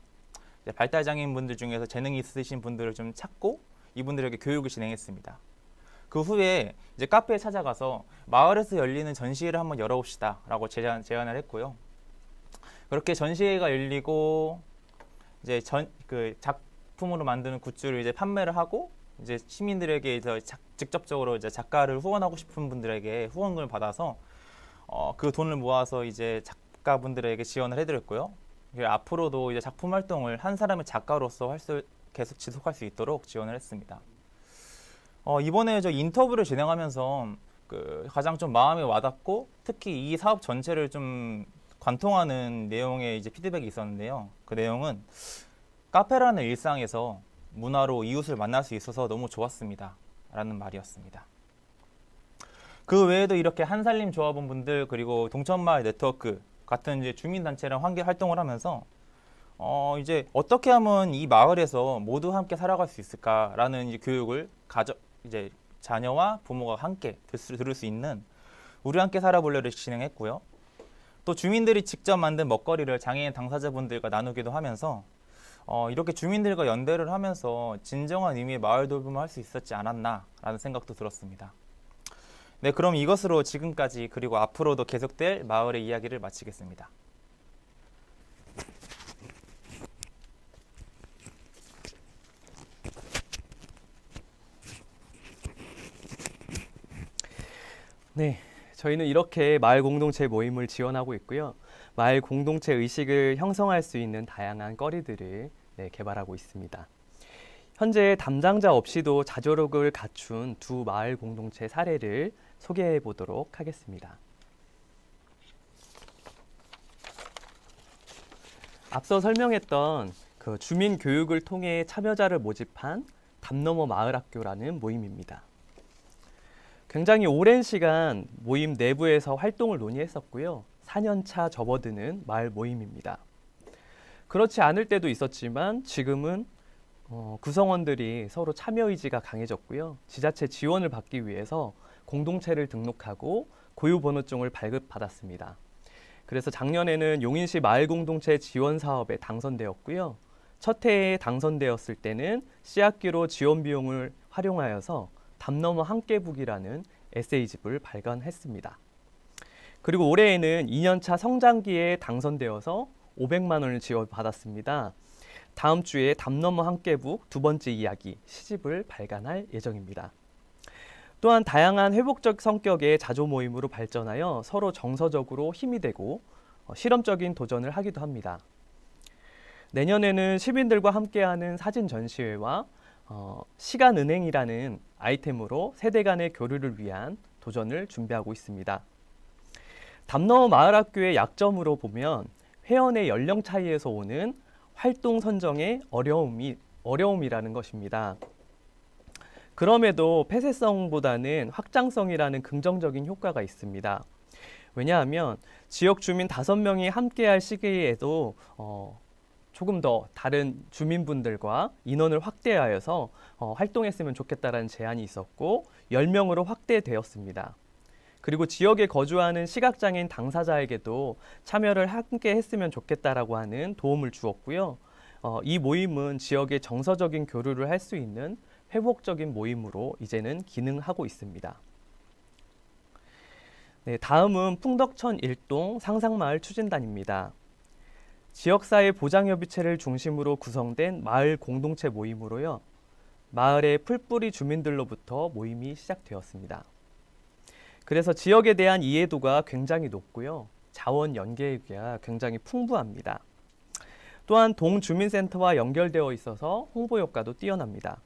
이제 발달장애인 분들 중에서 재능이 있으신 분들을 좀 찾고 이분들에게 교육을 진행했습니다. 그 후에 이제 카페에 찾아가서 마을에서 열리는 전시회를 한번 열어봅시다 라고 제안을 했고요. 그렇게 전시회가 열리고 이제 작품으로 만드는 굿즈를 이제 판매를 하고 이제 시민들에게 직접적으로 이제 작가를 후원하고 싶은 분들에게 후원금을 받아서 그 돈을 모아서 이제 작가분들에게 지원을 해드렸고요. 앞으로도 이제 작품 활동을 한 사람의 작가로서 계속 지속할 수 있도록 지원을 했습니다. 이번에 저 인터뷰를 진행하면서 가장 좀 마음에 와닿고 특히 이 사업 전체를 좀 관통하는 내용의 이제 피드백이 있었는데요. 그 내용은 카페라는 일상에서 문화로 이웃을 만날 수 있어서 너무 좋았습니다. 라는 말이었습니다. 그 외에도 이렇게 한살림 조합원 분들 그리고 동천마을 네트워크 같은 이제 주민단체랑 함께 활동을 하면서 이제 어떻게 하면 이 마을에서 모두 함께 살아갈 수 있을까라는 이제 교육을 이제 자녀와 부모가 함께 들을 수 있는 우리 함께 살아볼래를 진행했고요. 또 주민들이 직접 만든 먹거리를 장애인 당사자분들과 나누기도 하면서 이렇게 주민들과 연대를 하면서 진정한 의미의 마을 돌봄을 할 수 있었지 않았나라는 생각도 들었습니다. 네, 그럼 이것으로 지금까지 그리고 앞으로도 계속될 마을의 이야기를 마치겠습니다. 네, 저희는 이렇게 마을 공동체 모임을 지원하고 있고요. 마을 공동체 의식을 형성할 수 있는 다양한 거리들을 개발하고 있습니다. 현재 담당자 없이도 자조력을 갖춘 두 마을 공동체 사례를 소개해 보도록 하겠습니다. 앞서 설명했던 그 주민 교육을 통해 참여자를 모집한 담너머 마을학교라는 모임입니다. 굉장히 오랜 시간 모임 내부에서 활동을 논의했었고요. 4년차 접어드는 마을 모임입니다. 그렇지 않을 때도 있었지만 지금은 구성원들이 서로 참여 의지가 강해졌고요. 지자체 지원을 받기 위해서 공동체를 등록하고 고유번호증을 발급받았습니다. 그래서 작년에는 용인시 마을공동체 지원 사업에 당선되었고요. 첫 해에 당선되었을 때는 씨앗기로 지원 비용을 활용하여서 담너머 함께북이라는 에세이집을 발간했습니다. 그리고 올해에는 2년차 성장기에 당선되어서 500만 원을 지원받았습니다. 다음 주에 담너머 함께북 두 번째 이야기 시집을 발간할 예정입니다. 또한 다양한 회복적 성격의 자조 모임으로 발전하여 서로 정서적으로 힘이 되고 실험적인 도전을 하기도 합니다. 내년에는 시민들과 함께하는 사진 전시회와 시간은행이라는 아이템으로 세대 간의 교류를 위한 도전을 준비하고 있습니다. 담너머 마을학교의 약점으로 보면 회원의 연령 차이에서 오는 활동 선정의 어려움이라는 것입니다. 그럼에도 폐쇄성보다는 확장성이라는 긍정적인 효과가 있습니다. 왜냐하면 지역 주민 5명이 함께할 시기에도 조금 더 다른 주민분들과 인원을 확대하여서 활동했으면 좋겠다라는 제안이 있었고 10명으로 확대되었습니다. 그리고 지역에 거주하는 시각장애인 당사자에게도 참여를 함께 했으면 좋겠다라고 하는 도움을 주었고요. 이 모임은 지역의 정서적인 교류를 할 수 있는 회복적인 모임으로 이제는 기능하고 있습니다. 네, 다음은 풍덕천 일동 상상마을 추진단입니다. 지역사회 보장협의체를 중심으로 구성된 마을 공동체 모임으로요. 마을의 풀뿌리 주민들로부터 모임이 시작되었습니다. 그래서 지역에 대한 이해도가 굉장히 높고요. 자원 연계가 굉장히 풍부합니다. 또한 동주민센터와 연결되어 있어서 홍보 효과도 뛰어납니다.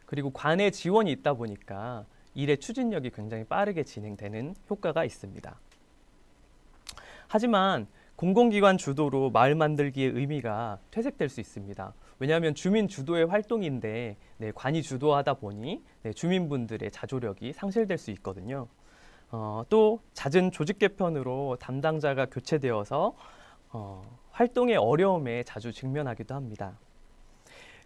그리고 관의 지원이 있다 보니까 일의 추진력이 굉장히 빠르게 진행되는 효과가 있습니다. 하지만 공공기관 주도로 마을 만들기의 의미가 퇴색될 수 있습니다. 왜냐하면 주민 주도의 활동인데 관이 주도하다 보니 주민분들의 자조력이 상실될 수 있거든요. 또 잦은 조직 개편으로 담당자가 교체되어서 활동의 어려움에 자주 직면하기도 합니다.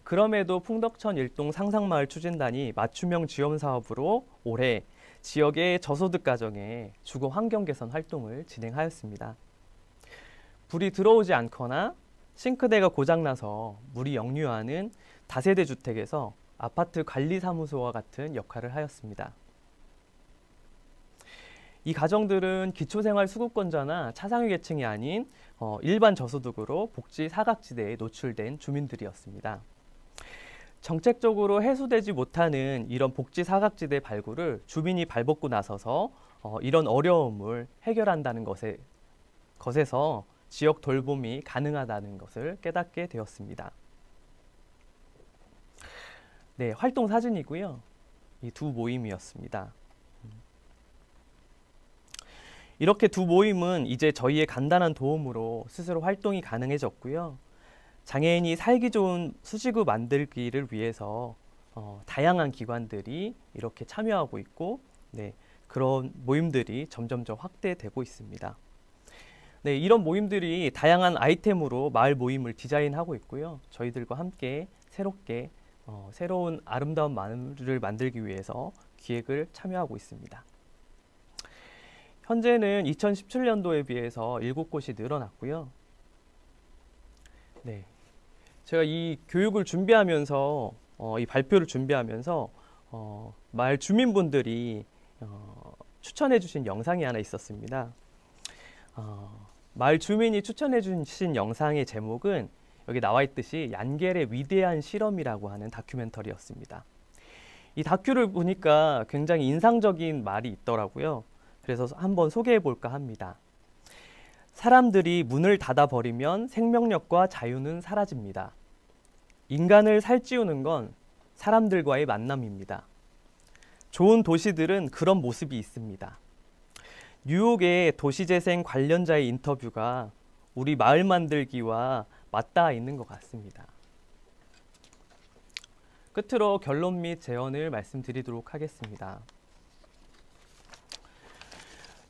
그럼에도 풍덕천 일동 상상마을 추진단이 맞춤형 지원 사업으로 올해 지역의 저소득 가정의 주거 환경 개선 활동을 진행하였습니다. 불이 들어오지 않거나 싱크대가 고장나서 물이 역류하는 다세대 주택에서 아파트 관리사무소와 같은 역할을 하였습니다. 이 가정들은 기초생활수급권자나 차상위 계층이 아닌 일반 저소득으로 복지 사각지대에 노출된 주민들이었습니다. 정책적으로 해소되지 못하는 이런 복지 사각지대 발굴을 주민이 발벗고 나서서 이런 어려움을 해결한다는 것에서 지역 돌봄이 가능하다는 것을 깨닫게 되었습니다. 네, 활동 사진이고요. 이 두 모임이었습니다. 이렇게 두 모임은 이제 저희의 간단한 도움으로 스스로 활동이 가능해졌고요. 장애인이 살기 좋은 수지구 만들기를 위해서 다양한 기관들이 이렇게 참여하고 있고, 그런 모임들이 점점점 확대되고 있습니다. 이런 모임들이 다양한 아이템으로 마을 모임을 디자인하고 있고요. 저희들과 함께 새롭게 새로운 아름다운 마을을 만들기 위해서 기획을 참여하고 있습니다. 현재는 2017년도에 비해서 7곳이 늘어났고요. 제가 이 교육을 준비하면서 이 발표를 준비하면서 마을 주민분들이 추천해 주신 영상이 하나 있었습니다. 마을 주민이 추천해 주신 영상의 제목은 여기 나와 있듯이 얀겔의 위대한 실험이라고 하는 다큐멘터리였습니다. 이 다큐를 보니까 굉장히 인상적인 말이 있더라고요. 그래서 한번 소개해 볼까 합니다. 사람들이 문을 닫아버리면 생명력과 자유는 사라집니다. 인간을 살찌우는 건 사람들과의 만남입니다. 좋은 도시들은 그런 모습이 있습니다. 뉴욕의 도시재생 관련자의 인터뷰가 우리 마을 만들기와 맞닿아 있는 것 같습니다. 끝으로 결론 및 제언을 말씀드리도록 하겠습니다.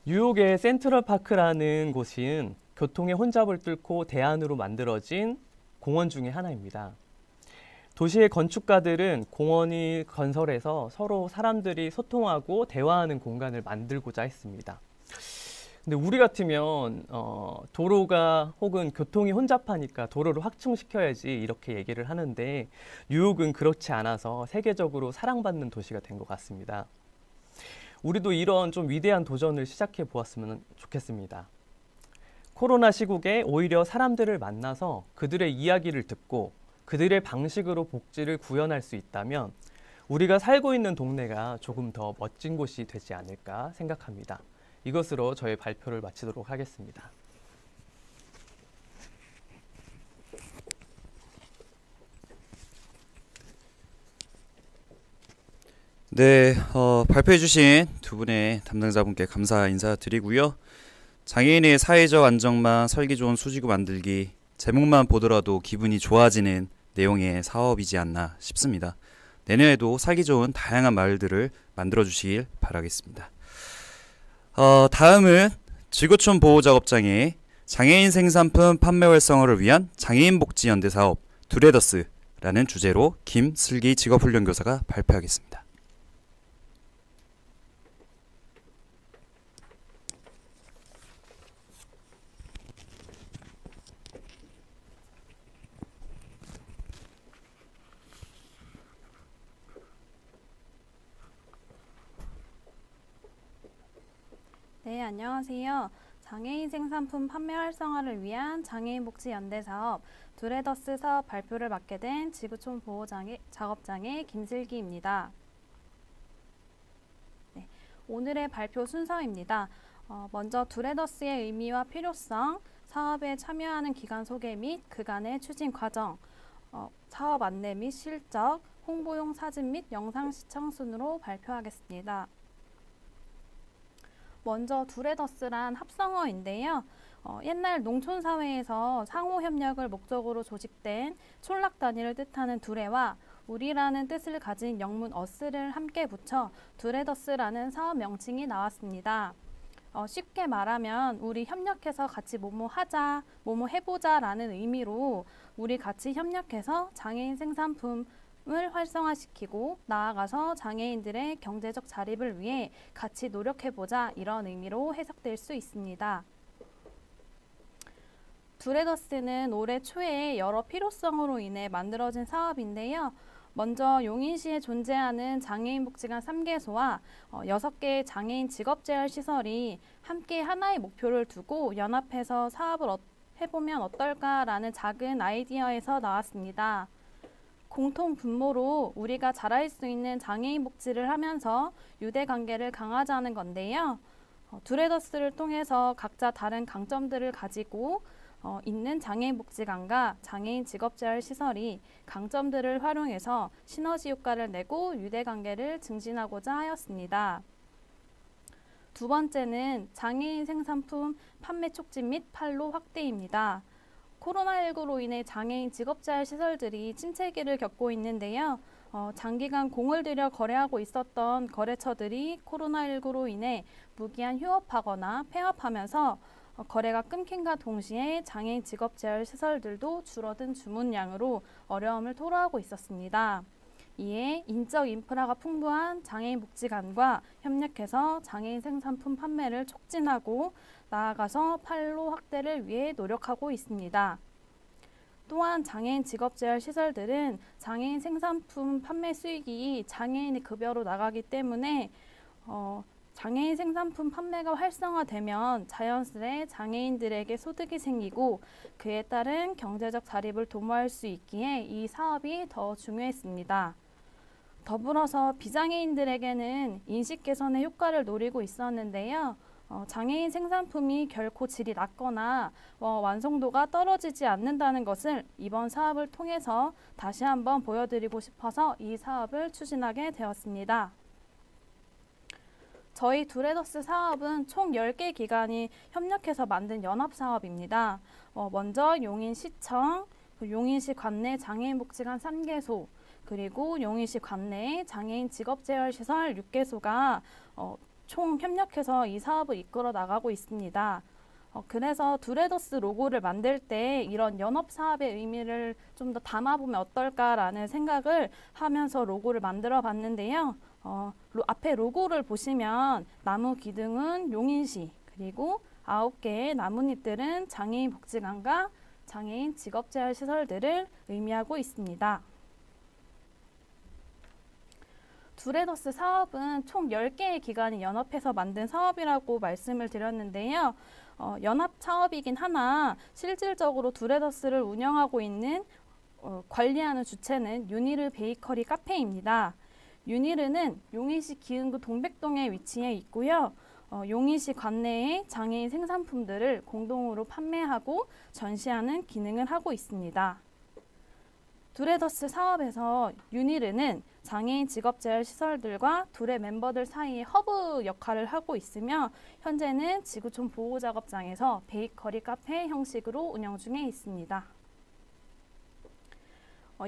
뉴욕의 센트럴파크라는 곳은 교통의 혼잡을 뚫고 대안으로 만들어진 공원 중에 하나입니다. 도시의 건축가들은 공원이 건설해서 서로 사람들이 소통하고 대화하는 공간을 만들고자 했습니다. 근데 우리 같으면 도로가 혹은 교통이 혼잡하니까 도로를 확충시켜야지 이렇게 얘기를 하는데 뉴욕은 그렇지 않아서 세계적으로 사랑받는 도시가 된 것 같습니다. 우리도 이런 좀 위대한 도전을 시작해 보았으면 좋겠습니다. 코로나 시국에 오히려 사람들을 만나서 그들의 이야기를 듣고 그들의 방식으로 복지를 구현할 수 있다면 우리가 살고 있는 동네가 조금 더 멋진 곳이 되지 않을까 생각합니다. 이것으로 저의 발표를 마치도록 하겠습니다. 네, 발표해주신 두 분의 담당자분께 감사 인사드리고요. 장애인의 사회적 안정망, 살기 좋은 수지구 만들기, 제목만 보더라도 기분이 좋아지는 내용의 사업이지 않나 싶습니다. 내년에도 살기 좋은 다양한 마을들을 만들어주시길 바라겠습니다. 다음은 지구촌 보호작업장의 장애인 생산품 판매 활성화를 위한 장애인복지연대 사업 두레더스라는 주제로 김슬기 직업훈련교사가 발표하겠습니다. 네, 안녕하세요. 장애인 생산품 판매 활성화를 위한 장애인복지연대 사업 두레더스 사업 발표를 맡게 된 지구촌 작업장의 김슬기입니다. 네, 오늘의 발표 순서입니다. 먼저 두레더스의 의미와 필요성, 사업에 참여하는 기관 소개 및 그간의 추진 과정, 사업 안내 및 실적, 홍보용 사진 및 영상 시청 순으로 발표하겠습니다. 먼저 두레더스란 합성어인데요. 옛날 농촌사회에서 상호협력을 목적으로 조직된 촌락 단위를 뜻하는 두레와 우리라는 뜻을 가진 영문 어스를 함께 붙여 두레더스라는 사업 명칭이 나왔습니다. 쉽게 말하면 우리 협력해서 같이 뭐뭐 하자, 뭐뭐 해보자 라는 의미로 우리 같이 협력해서 장애인 생산품을 활성화시키고 나아가서 장애인들의 경제적 자립을 위해 같이 노력해보자 이런 의미로 해석될 수 있습니다. 두레더스는 올해 초에 여러 필요성으로 인해 만들어진 사업인데요. 먼저 용인시에 존재하는 장애인복지관 3개소와 6개의 장애인 직업재활시설이 함께 하나의 목표를 두고 연합해서 사업을 해보면 어떨까라는 작은 아이디어에서 나왔습니다. 공통 분모로 우리가 잘할 수 있는 장애인 복지를 하면서 유대관계를 강화하자는 건데요. 두레더스를 통해서 각자 다른 강점들을 가지고 있는 장애인 복지관과 장애인 직업재활시설이 강점들을 활용해서 시너지 효과를 내고 유대관계를 증진하고자 하였습니다. 두 번째는 장애인 생산품 판매 촉진 및 판로 확대입니다. 코로나19로 인해 장애인 직업재활시설들이 침체기를 겪고 있는데요. 장기간 공을 들여 거래하고 있었던 거래처들이 코로나19로 인해 무기한 휴업하거나 폐업하면서 거래가 끊김과 동시에 장애인 직업재활시설들도 줄어든 주문량으로 어려움을 토로하고 있었습니다. 이에 인적 인프라가 풍부한 장애인 복지관과 협력해서 장애인 생산품 판매를 촉진하고 나아가서 판로 확대를 위해 노력하고 있습니다. 또한 장애인 직업재활시설들은 장애인 생산품 판매 수익이 장애인의 급여로 나가기 때문에 장애인 생산품 판매가 활성화되면 자연스레 장애인들에게 소득이 생기고 그에 따른 경제적 자립을 도모할 수 있기에 이 사업이 더 중요했습니다. 더불어서 비장애인들에게는 인식 개선의 효과를 노리고 있었는데요. 장애인 생산품이 결코 질이 낮거나 완성도가 떨어지지 않는다는 것을 이번 사업을 통해서 다시 한번 보여드리고 싶어서 이 사업을 추진하게 되었습니다. 저희 두레더스 사업은 총 10개 기관이 협력해서 만든 연합사업입니다. 먼저 용인시청, 용인시 관내 장애인복지관 3개소, 그리고 용인시 관내 장애인 직업재활시설 6개소가 총 협력해서 이 사업을 이끌어 나가고 있습니다. 그래서 두레더스 로고를 만들 때 이런 연합사업의 의미를 좀 더 담아보면 어떨까라는 생각을 하면서 로고를 만들어 봤는데요. 앞에 로고를 보시면 나무 기둥은 용인시, 그리고 9개의 나뭇잎들은 장애인 복지관과 장애인 직업재활시설들을 의미하고 있습니다. 두레더스 사업은 총 10개의 기관이 연합해서 만든 사업이라고 말씀을 드렸는데요. 연합 사업이긴 하나 실질적으로 두레더스를 운영하고 있는 관리하는 주체는 유니르 베이커리 카페입니다. 유니르는 용인시 기흥구 동백동에 위치해 있고요. 용인시 관내의 장애인 생산품들을 공동으로 판매하고 전시하는 기능을 하고 있습니다. 두레더스 사업에서 유니르는 장애인 직업재활시설들과 두레 멤버들 사이의 허브 역할을 하고 있으며 현재는 지구촌 보호작업장에서 베이커리 카페 형식으로 운영 중에 있습니다.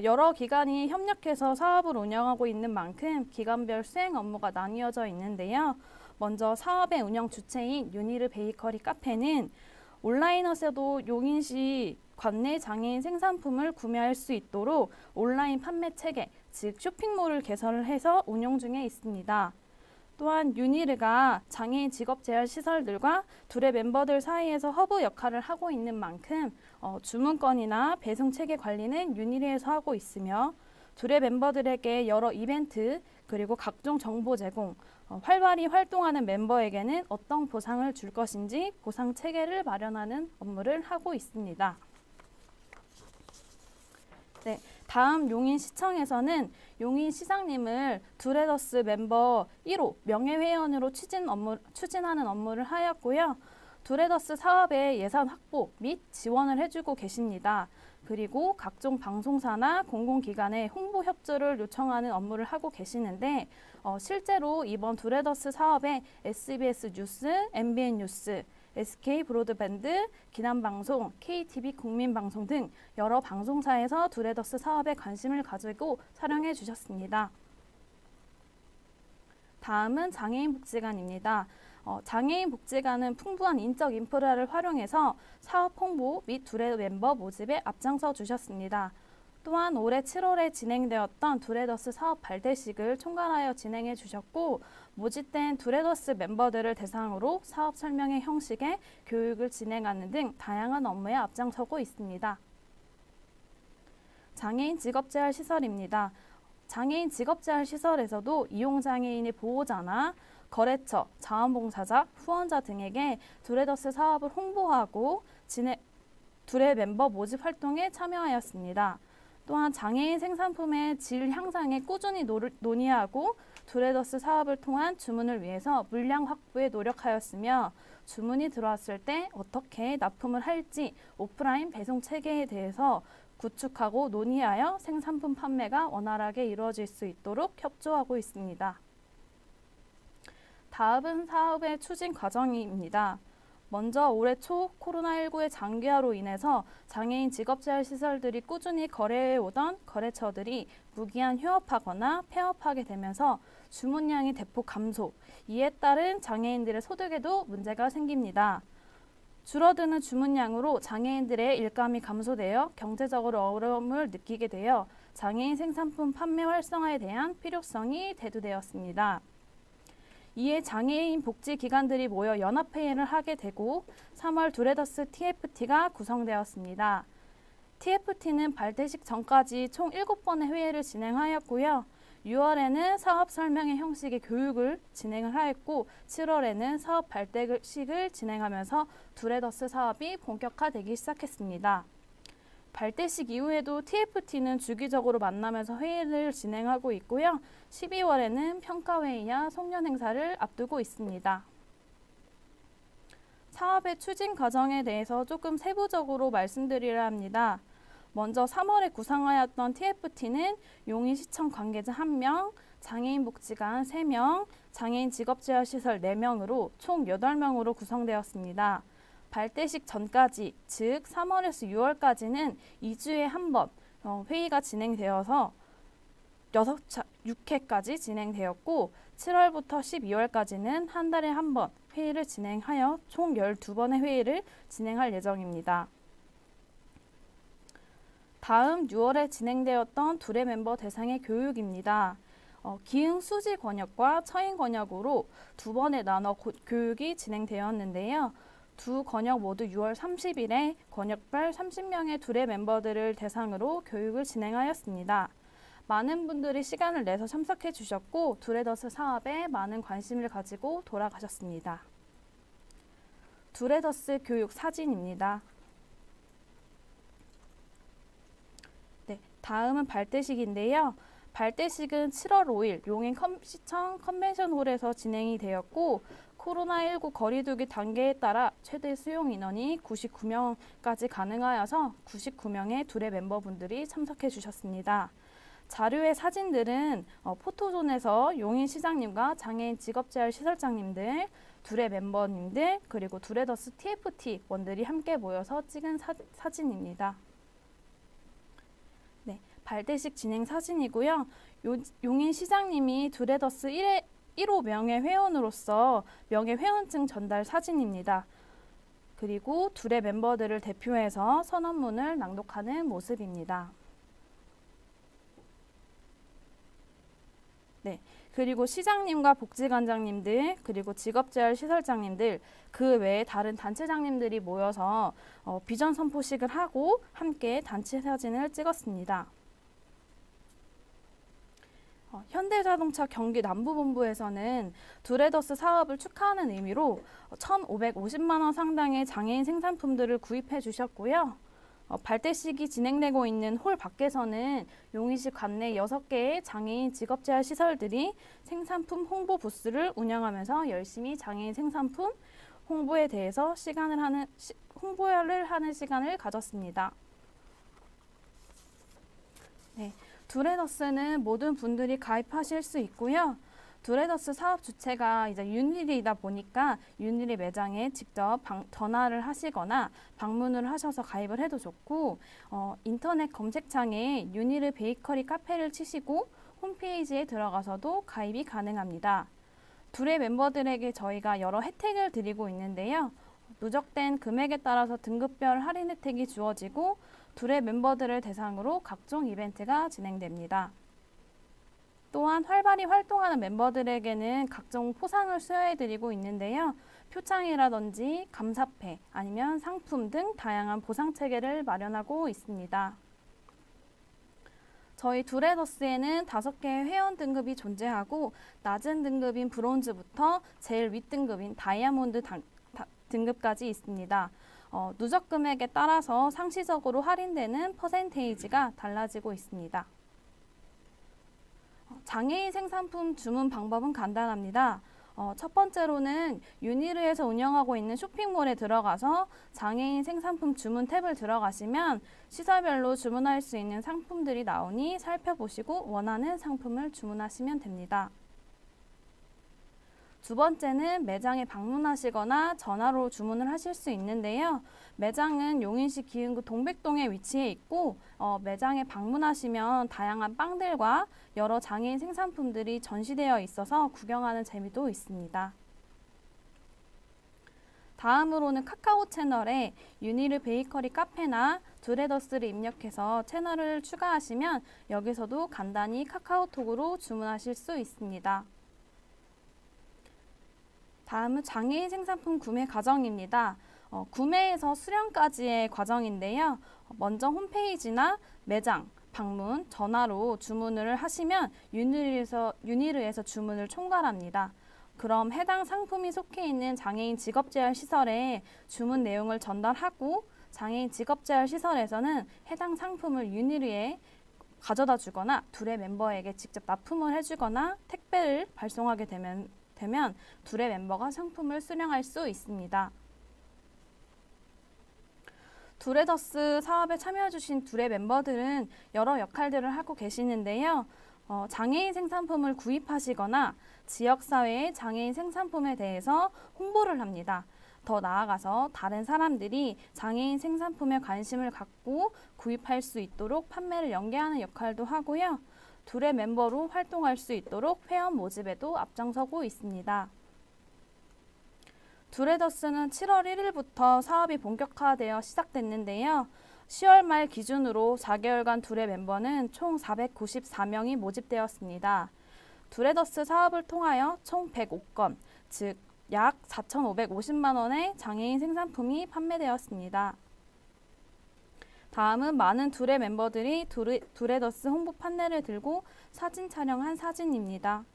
여러 기관이 협력해서 사업을 운영하고 있는 만큼 기관별 수행 업무가 나뉘어져 있는데요. 먼저 사업의 운영 주체인 유니르 베이커리 카페는 온라인에서도 용인시 관내 장애인 생산품을 구매할 수 있도록 온라인 판매 체계, 즉 쇼핑몰을 개설을 해서 운영 중에 있습니다. 또한 유니르가 장애인 직업재활시설들과 두레 멤버들 사이에서 허브 역할을 하고 있는 만큼 주문권이나 배송 체계 관리는 유니르에서 하고 있으며 두레 멤버들에게 여러 이벤트 그리고 각종 정보 제공, 활발히 활동하는 멤버에게는 어떤 보상을 줄 것인지 보상 체계를 마련하는 업무를 하고 있습니다. 네, 다음 용인시청에서는 용인시장님을 두레더스 멤버 1호 명예회원으로 추진하는 업무를 하였고요. 두레더스 사업의 예산 확보 및 지원을 해주고 계십니다. 그리고 각종 방송사나 공공기관의 홍보 협조를 요청하는 업무를 하고 계시는데 실제로 이번 두레더스 사업에 SBS 뉴스, MBN 뉴스, SK 브로드밴드, 기남방송, KTV 국민방송 등 여러 방송사에서 두레더스 사업에 관심을 가지고 촬영해 주셨습니다. 다음은 장애인복지관입니다. 장애인복지관은 풍부한 인적 인프라를 활용해서 사업 홍보 및 두레 멤버 모집에 앞장서 주셨습니다. 또한 올해 7월에 진행되었던 두레더스 사업 발대식을 총괄하여 진행해 주셨고 모집된 두레더스 멤버들을 대상으로 사업 설명회 형식의 교육을 진행하는 등 다양한 업무에 앞장서고 있습니다. 장애인 직업재활 시설입니다. 장애인 직업재활 시설에서도 이용장애인의 보호자나 거래처, 자원봉사자, 후원자 등에게 두레더스 사업을 홍보하고 두레 멤버 모집 활동에 참여하였습니다. 또한 장애인 생산품의 질 향상에 꾸준히 논의하고 두레더스 사업을 통한 주문을 위해서 물량 확보에 노력하였으며 주문이 들어왔을 때 어떻게 납품을 할지 오프라인 배송 체계에 대해서 구축하고 논의하여 생산품 판매가 원활하게 이루어질 수 있도록 협조하고 있습니다. 다음은 사업의 추진 과정입니다. 먼저 올해 초 코로나19의 장기화로 인해서 장애인 직업재활 시설들이 꾸준히 거래해오던 거래처들이 무기한 휴업하거나 폐업하게 되면서 주문량이 대폭 감소, 이에 따른 장애인들의 소득에도 문제가 생깁니다. 줄어드는 주문량으로 장애인들의 일감이 감소되어 경제적으로 어려움을 느끼게 되어 장애인 생산품 판매 활성화에 대한 필요성이 대두되었습니다. 이에 장애인 복지기관들이 모여 연합회의를 하게 되고 3월 두레더스 TFT가 구성되었습니다. TFT는 발대식 전까지 총 7번의 회의를 진행하였고요. 6월에는 사업 설명회 형식의 교육을 진행을 하였고 7월에는 사업 발대식을 진행하면서 두레더스 사업이 본격화되기 시작했습니다. 발대식 이후에도 TFT는 주기적으로 만나면서 회의를 진행하고 있고요. 12월에는 평가회의와 송년 행사를 앞두고 있습니다. 사업의 추진 과정에 대해서 조금 세부적으로 말씀드리려 합니다. 먼저 3월에 구성하였던 TFT는 용인시청 관계자 1명, 장애인복지관 3명, 장애인 직업재활시설 4명으로 총 8명으로 구성되었습니다. 발대식 전까지, 즉 3월에서 6월까지는 2주에 한 번 회의가 진행되어서 6회까지 진행되었고 7월부터 12월까지는 한 달에 한 번 회의를 진행하여 총 12번의 회의를 진행할 예정입니다. 다음 6월에 진행되었던 두레 멤버 대상의 교육입니다. 기흥 수지 권역과 처인 권역으로 2번에 나눠 교육이 진행되었는데요. 두 권역 모두 6월 30일에 권역별 30명의 두레 멤버들을 대상으로 교육을 진행하였습니다. 많은 분들이 시간을 내서 참석해 주셨고 두레더스 사업에 많은 관심을 가지고 돌아가셨습니다. 두레더스 교육 사진입니다. 네, 다음은 발대식인데요. 발대식은 7월 5일 용인시청 컨벤션홀에서 진행이 되었고 코로나19 거리두기 단계에 따라 최대 수용 인원이 99명까지 가능하여서 99명의 두레 멤버분들이 참석해 주셨습니다. 자료의 사진들은 포토존에서 용인시장님과 장애인 직업재활 시설장님들, 두레 멤버님들, 그리고 두레더스 TFT 원들이 함께 모여서 찍은 사진입니다. 네, 발대식 진행 사진이고요. 용인시장님이 두레더스 1호 명예회원으로서 명예회원증 전달 사진입니다. 그리고 두레 멤버들을 대표해서 선언문을 낭독하는 모습입니다. 네, 그리고 시장님과 복지관장님들, 그리고 직업재활 시설장님들, 그 외에 다른 단체장님들이 모여서 비전 선포식을 하고 함께 단체 사진을 찍었습니다. 현대자동차 경기 남부본부에서는 두레더스 사업을 축하하는 의미로 1,550만 원 상당의 장애인 생산품들을 구입해 주셨고요. 발대식이 진행되고 있는 홀 밖에서는 용인시 관내 6개의 장애인 직업재활 시설들이 생산품 홍보 부스를 운영하면서 열심히 장애인 생산품 홍보에 대해서 홍보를 하는 시간을 가졌습니다. 네, 두레더스는 모든 분들이 가입하실 수 있고요. 두레더스 사업 주체가 이제 윤일이다 보니까 윤일이 매장에 직접 전화를 하시거나 방문을 하셔서 가입을 해도 좋고, 인터넷 검색창에 윤일의 베이커리 카페를 치시고 홈페이지에 들어가서도 가입이 가능합니다. 두레 멤버들에게 저희가 여러 혜택을 드리고 있는데요. 누적된 금액에 따라서 등급별 할인 혜택이 주어지고 두레 멤버들을 대상으로 각종 이벤트가 진행됩니다. 또한 활발히 활동하는 멤버들에게는 각종 포상을 수여해드리고 있는데요. 표창이라든지 감사패 아니면 상품 등 다양한 보상 체계를 마련하고 있습니다. 저희 두레더스에는 5개의 회원 등급이 존재하고 낮은 등급인 브론즈부터 제일 윗등급인 다이아몬드 등급까지 있습니다. 누적 금액에 따라서 상시적으로 할인되는 퍼센테이지가 달라지고 있습니다. 장애인 생산품 주문 방법은 간단합니다. 첫 번째로는 유니르에서 운영하고 있는 쇼핑몰에 들어가서 장애인 생산품 주문 탭을 들어가시면 시설별로 주문할 수 있는 상품들이 나오니 살펴보시고 원하는 상품을 주문하시면 됩니다. 두 번째는 매장에 방문하시거나 전화로 주문을 하실 수 있는데요. 매장은 용인시 기흥구 동백동에 위치해 있고 매장에 방문하시면 다양한 빵들과 여러 장애인 생산품들이 전시되어 있어서 구경하는 재미도 있습니다. 다음으로는 카카오 채널에 유니르 베이커리 카페나 두레더스를 입력해서 채널을 추가하시면 여기서도 간단히 카카오톡으로 주문하실 수 있습니다. 다음은 장애인 생산품 구매 과정입니다. 구매에서 수령까지의 과정인데요. 먼저 홈페이지나 매장, 방문, 전화로 주문을 하시면 유니르에서 주문을 총괄합니다. 그럼 해당 상품이 속해 있는 장애인 직업재활 시설에 주문 내용을 전달하고 장애인 직업재활 시설에서는 해당 상품을 유니르에 가져다 주거나 두레 멤버에게 직접 납품을 해주거나 택배를 발송하게 되면 두레 멤버가 상품을 수령할 수 있습니다. 두레더스 사업에 참여해주신 두레 멤버들은 여러 역할들을 하고 계시는데요. 장애인 생산품을 구입하시거나 지역사회의 장애인 생산품에 대해서 홍보를 합니다. 더 나아가서 다른 사람들이 장애인 생산품에 관심을 갖고 구입할 수 있도록 판매를 연계하는 역할도 하고요. 두레 멤버로 활동할 수 있도록 회원 모집에도 앞장서고 있습니다. 두레더스는 7월 1일부터 사업이 본격화되어 시작됐는데요. 10월 말 기준으로 4개월간 두레 멤버는 총 494명이 모집되었습니다. 두레더스 사업을 통하여 총 105건, 즉 약 4,550만 원의 장애인 생산품이 판매되었습니다. 다음은 많은 두레 멤버들이 두레더스 홍보 판넬을 들고 사진 촬영한 사진입니다.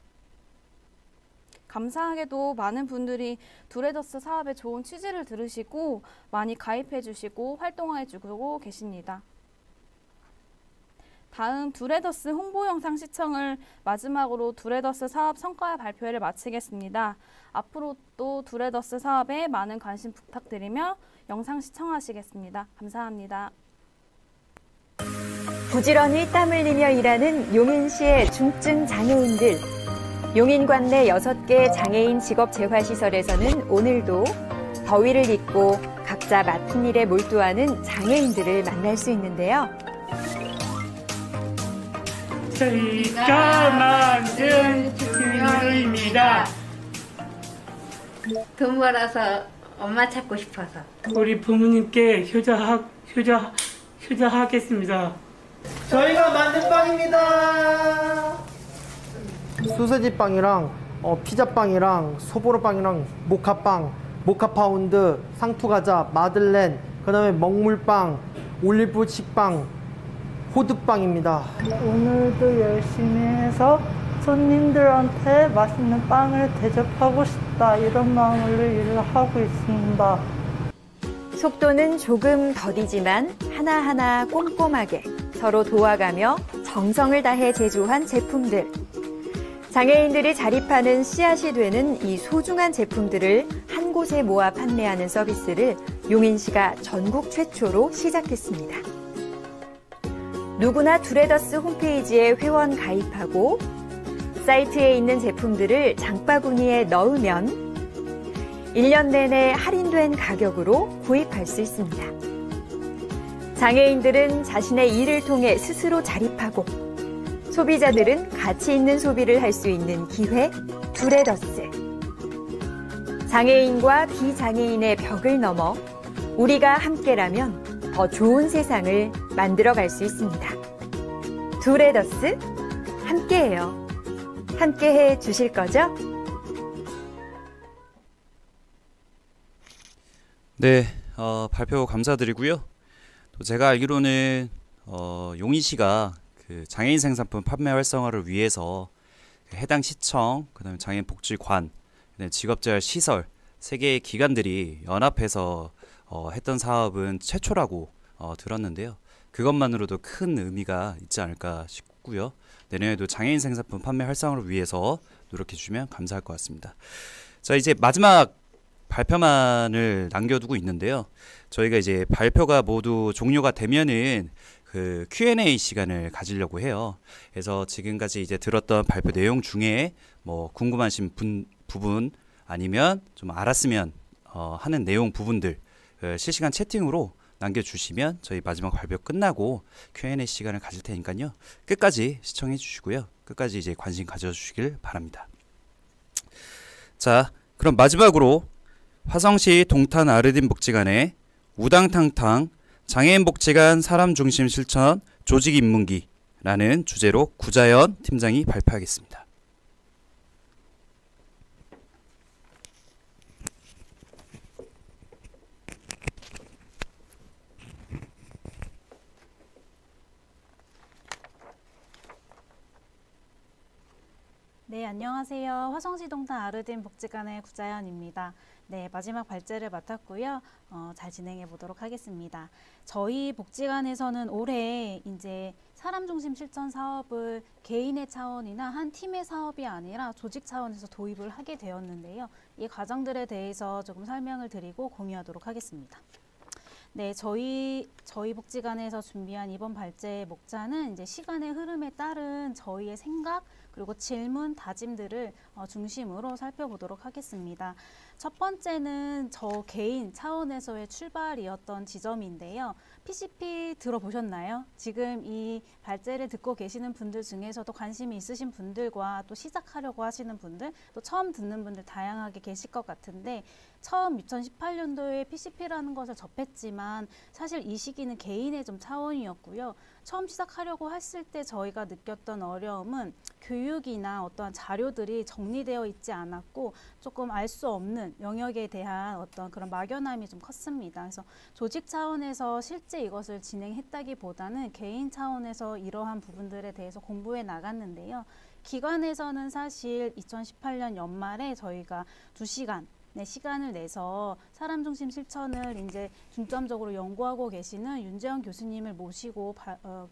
감사하게도 많은 분들이 두레더스 사업의 좋은 취지를 들으시고 많이 가입해 주시고 활동해 주고 계십니다. 다음 두레더스 홍보 영상 시청을 마지막으로 두레더스 사업 성과 발표를 마치겠습니다. 앞으로 또 두레더스 사업에 많은 관심 부탁드리며 영상 시청하시겠습니다. 감사합니다. 부지런히 땀 흘리며 일하는 용인시의 중증 장애인들. 용인관 내 6개 장애인 직업재활시설에서는 오늘도 더위를 잊고 각자 맡은 일에 몰두하는 장애인들을 만날 수 있는데요. 저희가 만든 중요입니다. 돈 벌어서 엄마 찾고 싶어서. 우리 부모님께 효자하겠습니다. 저희가 만든 빵입니다. 소세지 빵이랑 피자빵이랑 소보로빵이랑 모카빵, 모카파운드, 상투과자, 마들렌, 그 다음에 먹물빵, 올리브 식빵, 호두빵입니다. 오늘도 열심히 해서 손님들한테 맛있는 빵을 대접하고 싶다, 이런 마음으로 일을 하고 있습니다. 속도는 조금 더디지만 하나하나 꼼꼼하게 서로 도와가며 정성을 다해 제조한 제품들. 장애인들이 자립하는 씨앗이 되는 이 소중한 제품들을 한 곳에 모아 판매하는 서비스를 용인시가 전국 최초로 시작했습니다. 누구나 두레더스 홈페이지에 회원 가입하고 사이트에 있는 제품들을 장바구니에 넣으면 1년 내내 할인된 가격으로 구입할 수 있습니다. 장애인들은 자신의 일을 통해 스스로 자립하고 소비자들은 가치 있는 소비를 할 수 있는 기회 두레더스. 장애인과 비장애인의 벽을 넘어 우리가 함께라면 더 좋은 세상을 만들어갈 수 있습니다. 두레더스 함께해요. 함께해 주실 거죠? 네, 발표 감사드리고요. 또 제가 알기로는 용인시가 그 장애인 생산품 판매 활성화를 위해서 해당 시청, 그다음에 장애인 복지관, 직업재활 시설 3개의 기관들이 연합해서 했던 사업은 최초라고 들었는데요. 그것만으로도 큰 의미가 있지 않을까 싶고요. 내년에도 장애인 생산품 판매 활성화를 위해서 노력해 주시면 감사할 것 같습니다. 자, 이제 마지막 발표만을 남겨두고 있는데요. 저희가 이제 발표가 모두 종료가 되면은 그 Q&A 시간을 가지려고 해요. 그래서 지금까지 이제 들었던 발표 내용 중에 뭐 궁금하신 부분 아니면 좀 알았으면 하는 내용 부분들 실시간 채팅으로 남겨주시면 저희 마지막 발표 끝나고 Q&A 시간을 가질 테니까요. 끝까지 시청해 주시고요. 끝까지 이제 관심 가져주시길 바랍니다. 자, 그럼 마지막으로 화성시 동탄 아르딘 복지관의 우당탕탕 장애인 복지관 사람 중심 실천 조직 입문기라는 주제로 구자연 팀장이 발표하겠습니다. 네, 안녕하세요. 화성시 동탄 아르딘 복지관의 구자연입니다. 네, 마지막 발제를 맡았고요. 잘 진행해 보도록 하겠습니다. 저희 복지관에서는 올해 이제 사람 중심 실천 사업을 개인의 차원이나 한 팀의 사업이 아니라 조직 차원에서 도입을 하게 되었는데요. 이 과정들에 대해서 조금 설명을 드리고 공유하도록 하겠습니다. 네, 저희 복지관에서 준비한 이번 발제의 목차는 이제 시간의 흐름에 따른 저희의 생각 그리고 질문, 다짐들을 중심으로 살펴보도록 하겠습니다. 첫 번째는 저 개인 차원에서의 출발이었던 지점인데요. PCP 들어보셨나요? 지금 이 발제를 듣고 계시는 분들 중에서도 관심이 있으신 분들과 또 시작하려고 하시는 분들, 또 처음 듣는 분들 다양하게 계실 것 같은데 처음 2018년도에 PCP라는 것을 접했지만 사실 이 시기는 개인의 좀 차원이었고요. 처음 시작하려고 했을 때 저희가 느꼈던 어려움은 교육이나 어떠한 자료들이 정리되어 있지 않았고 조금 알 수 없는 영역에 대한 어떤 그런 막연함이 좀 컸습니다. 그래서 조직 차원에서 실제 이것을 진행했다기보다는 개인 차원에서 이러한 부분들에 대해서 공부해 나갔는데요. 기관에서는 사실 2018년 연말에 저희가 2시간 시간을 내서 사람 중심 실천을 이제 중점적으로 연구하고 계시는 윤재원 교수님을 모시고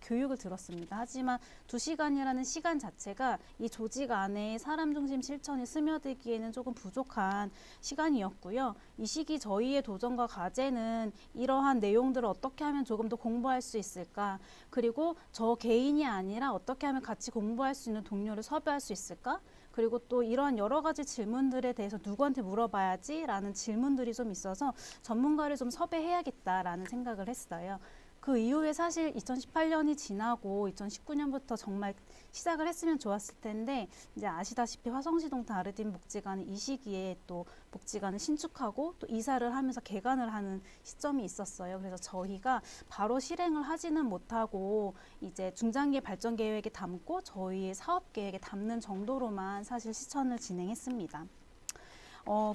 교육을 들었습니다. 하지만 2시간이라는 시간 자체가 이 조직 안에 사람 중심 실천이 스며들기에는 조금 부족한 시간이었고요. 이 시기 저희의 도전과 과제는 이러한 내용들을 어떻게 하면 조금 더 공부할 수 있을까? 그리고 저 개인이 아니라 어떻게 하면 같이 공부할 수 있는 동료를 섭외할 수 있을까? 그리고 또 이러한 여러 가지 질문들에 대해서 누구한테 물어봐야지 라는 질문들이 좀 있어서 전문가를 좀 섭외해야겠다라는 생각을 했어요. 그 이후에 사실 2018년이 지나고 2019년부터 정말 시작을 했으면 좋았을 텐데 이제 아시다시피 화성시 동탄 아르딘 복지관은 이 시기에 또 복지관을 신축하고 또 이사를 하면서 개관을 하는 시점이 있었어요. 그래서 저희가 바로 실행을 하지는 못하고 이제 중장기 발전 계획에 담고 저희의 사업 계획에 담는 정도로만 사실 실천을 진행했습니다.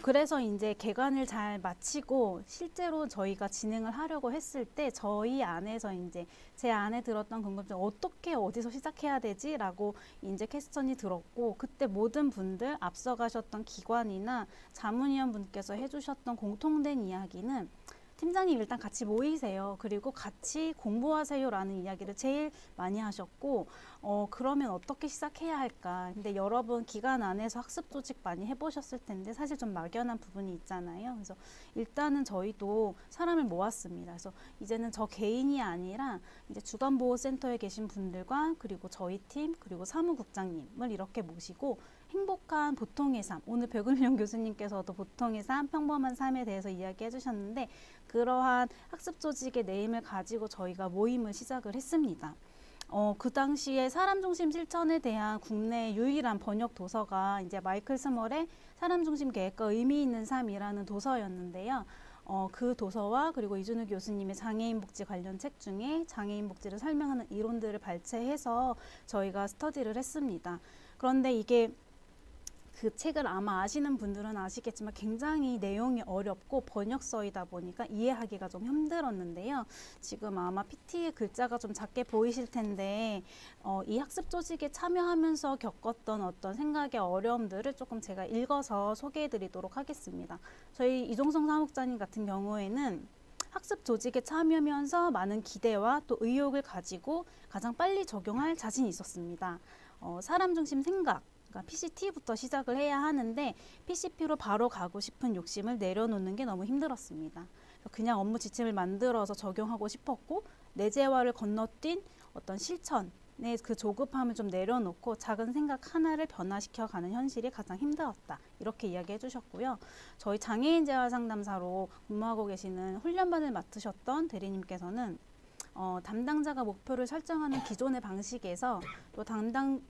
그래서 이제 개관을 잘 마치고 실제로 저희가 진행을 하려고 했을 때 저희 안에서 이제 제 안에 들었던 궁금증 어떻게 어디서 시작해야 되지라고 이제 퀘스천이 들었고 그때 모든 분들 앞서가셨던 기관이나 자문위원분께서 해주셨던 공통된 이야기는 팀장님 일단 같이 모이세요. 그리고 같이 공부하세요라는 이야기를 제일 많이 하셨고 그러면 어떻게 시작해야 할까. 근데 여러분 기관 안에서 학습 조직 많이 해보셨을 텐데 사실 좀 막연한 부분이 있잖아요. 그래서 일단은 저희도 사람을 모았습니다. 그래서 이제는 저 개인이 아니라 이제 주간보호센터에 계신 분들과 그리고 저희 팀 그리고 사무국장님을 이렇게 모시고 행복한 보통의 삶, 오늘 백은영 교수님께서도 보통의 삶, 평범한 삶에 대해서 이야기해 주셨는데 그러한 학습 조직의 네임을 가지고 저희가 모임을 시작을 했습니다. 그 당시에 사람 중심 실천에 대한 국내 유일한 번역 도서가 이제 마이클 스멀의 사람 중심 계획과 의미 있는 삶이라는 도서였는데요. 그 도서와 그리고 이준우 교수님의 장애인 복지 관련 책 중에 장애인 복지를 설명하는 이론들을 발췌해서 저희가 스터디를 했습니다. 그런데 이게 그 책을 아마 아시는 분들은 아시겠지만 굉장히 내용이 어렵고 번역서이다 보니까 이해하기가 좀 힘들었는데요. 지금 아마 PT의 글자가 좀 작게 보이실 텐데 이 학습 조직에 참여하면서 겪었던 어떤 생각의 어려움들을 조금 제가 읽어서 소개해 드리도록 하겠습니다. 저희 이종성 사무국장님 같은 경우에는 학습 조직에 참여하면서 많은 기대와 또 의욕을 가지고 가장 빨리 적용할 자신이 있었습니다. 사람 중심 생각, 그러니까 PCT부터 시작을 해야 하는데 PCP로 바로 가고 싶은 욕심을 내려놓는 게 너무 힘들었습니다. 그냥 업무 지침을 만들어서 적용하고 싶었고 내재화를 건너뛴 어떤 실천의 그 조급함을 좀 내려놓고 작은 생각 하나를 변화시켜가는 현실이 가장 힘들었다. 이렇게 이야기해 주셨고요. 저희 장애인 재활 상담사로 근무하고 계시는 훈련반을 맡으셨던 대리님께서는 담당자가 목표를 설정하는 기존의 방식에서 또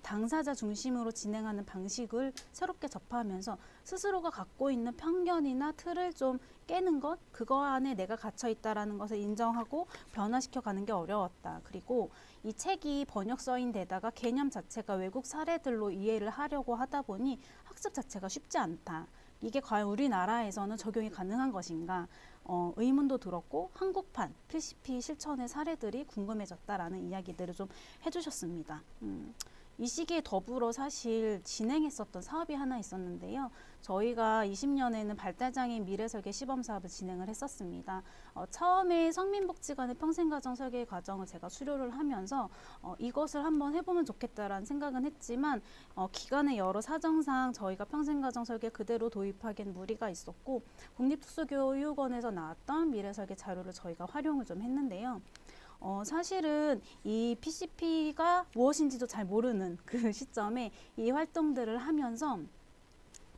당사자 중심으로 진행하는 방식을 새롭게 접하면서 스스로가 갖고 있는 편견이나 틀을 좀 깨는 것, 그거 안에 내가 갇혀 있다라는 것을 인정하고 변화시켜 가는 게 어려웠다. 그리고 이 책이 번역서인 데다가 개념 자체가 외국 사례들로 이해를 하려고 하다 보니 학습 자체가 쉽지 않다. 이게 과연 우리나라에서는 적용이 가능한 것인가 의문도 들었고 한국판 PCP 실천의 사례들이 궁금해졌다라는 이야기들을 좀 해주셨습니다. 이 시기에 더불어 사실 진행했었던 사업이 하나 있었는데요. 저희가 20년에는 발달장애인 미래설계 시범사업을 진행을 했었습니다. 처음에 성민복지관의 평생가정 설계 과정을 제가 수료를 하면서 이것을 한번 해보면 좋겠다라는 생각은 했지만 기간의 여러 사정상 저희가 평생가정 설계 그대로 도입하기엔 무리가 있었고 국립특수교육원에서 나왔던 미래설계 자료를 저희가 활용을 좀 했는데요. 사실은 이 PCP가 무엇인지도 잘 모르는 그 시점에 이 활동들을 하면서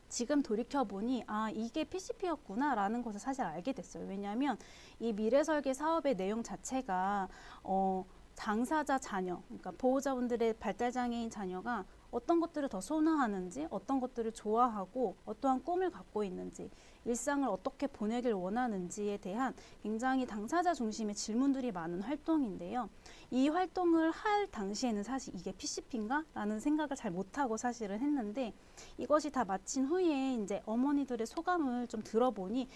지금 돌이켜보니 이게 PCP였구나 라는 것을 사실 알게 됐어요. 왜냐하면 이 미래설계 사업의 내용 자체가 당사자 자녀, 그러니까 보호자분들의 발달장애인 자녀가 어떤 것들을 더 선호하는지, 어떤 것들을 좋아하고 어떠한 꿈을 갖고 있는지, 일상을 어떻게 보내길 원하는지에 대한 굉장히 당사자 중심의 질문들이 많은 활동인데요. 이 활동을 할 당시에는 사실 이게 PCP인가? 라는 생각을 잘 못하고 사실은 했는데 이것이 다 마친 후에 이제 어머니들의 소감을 좀 들어보니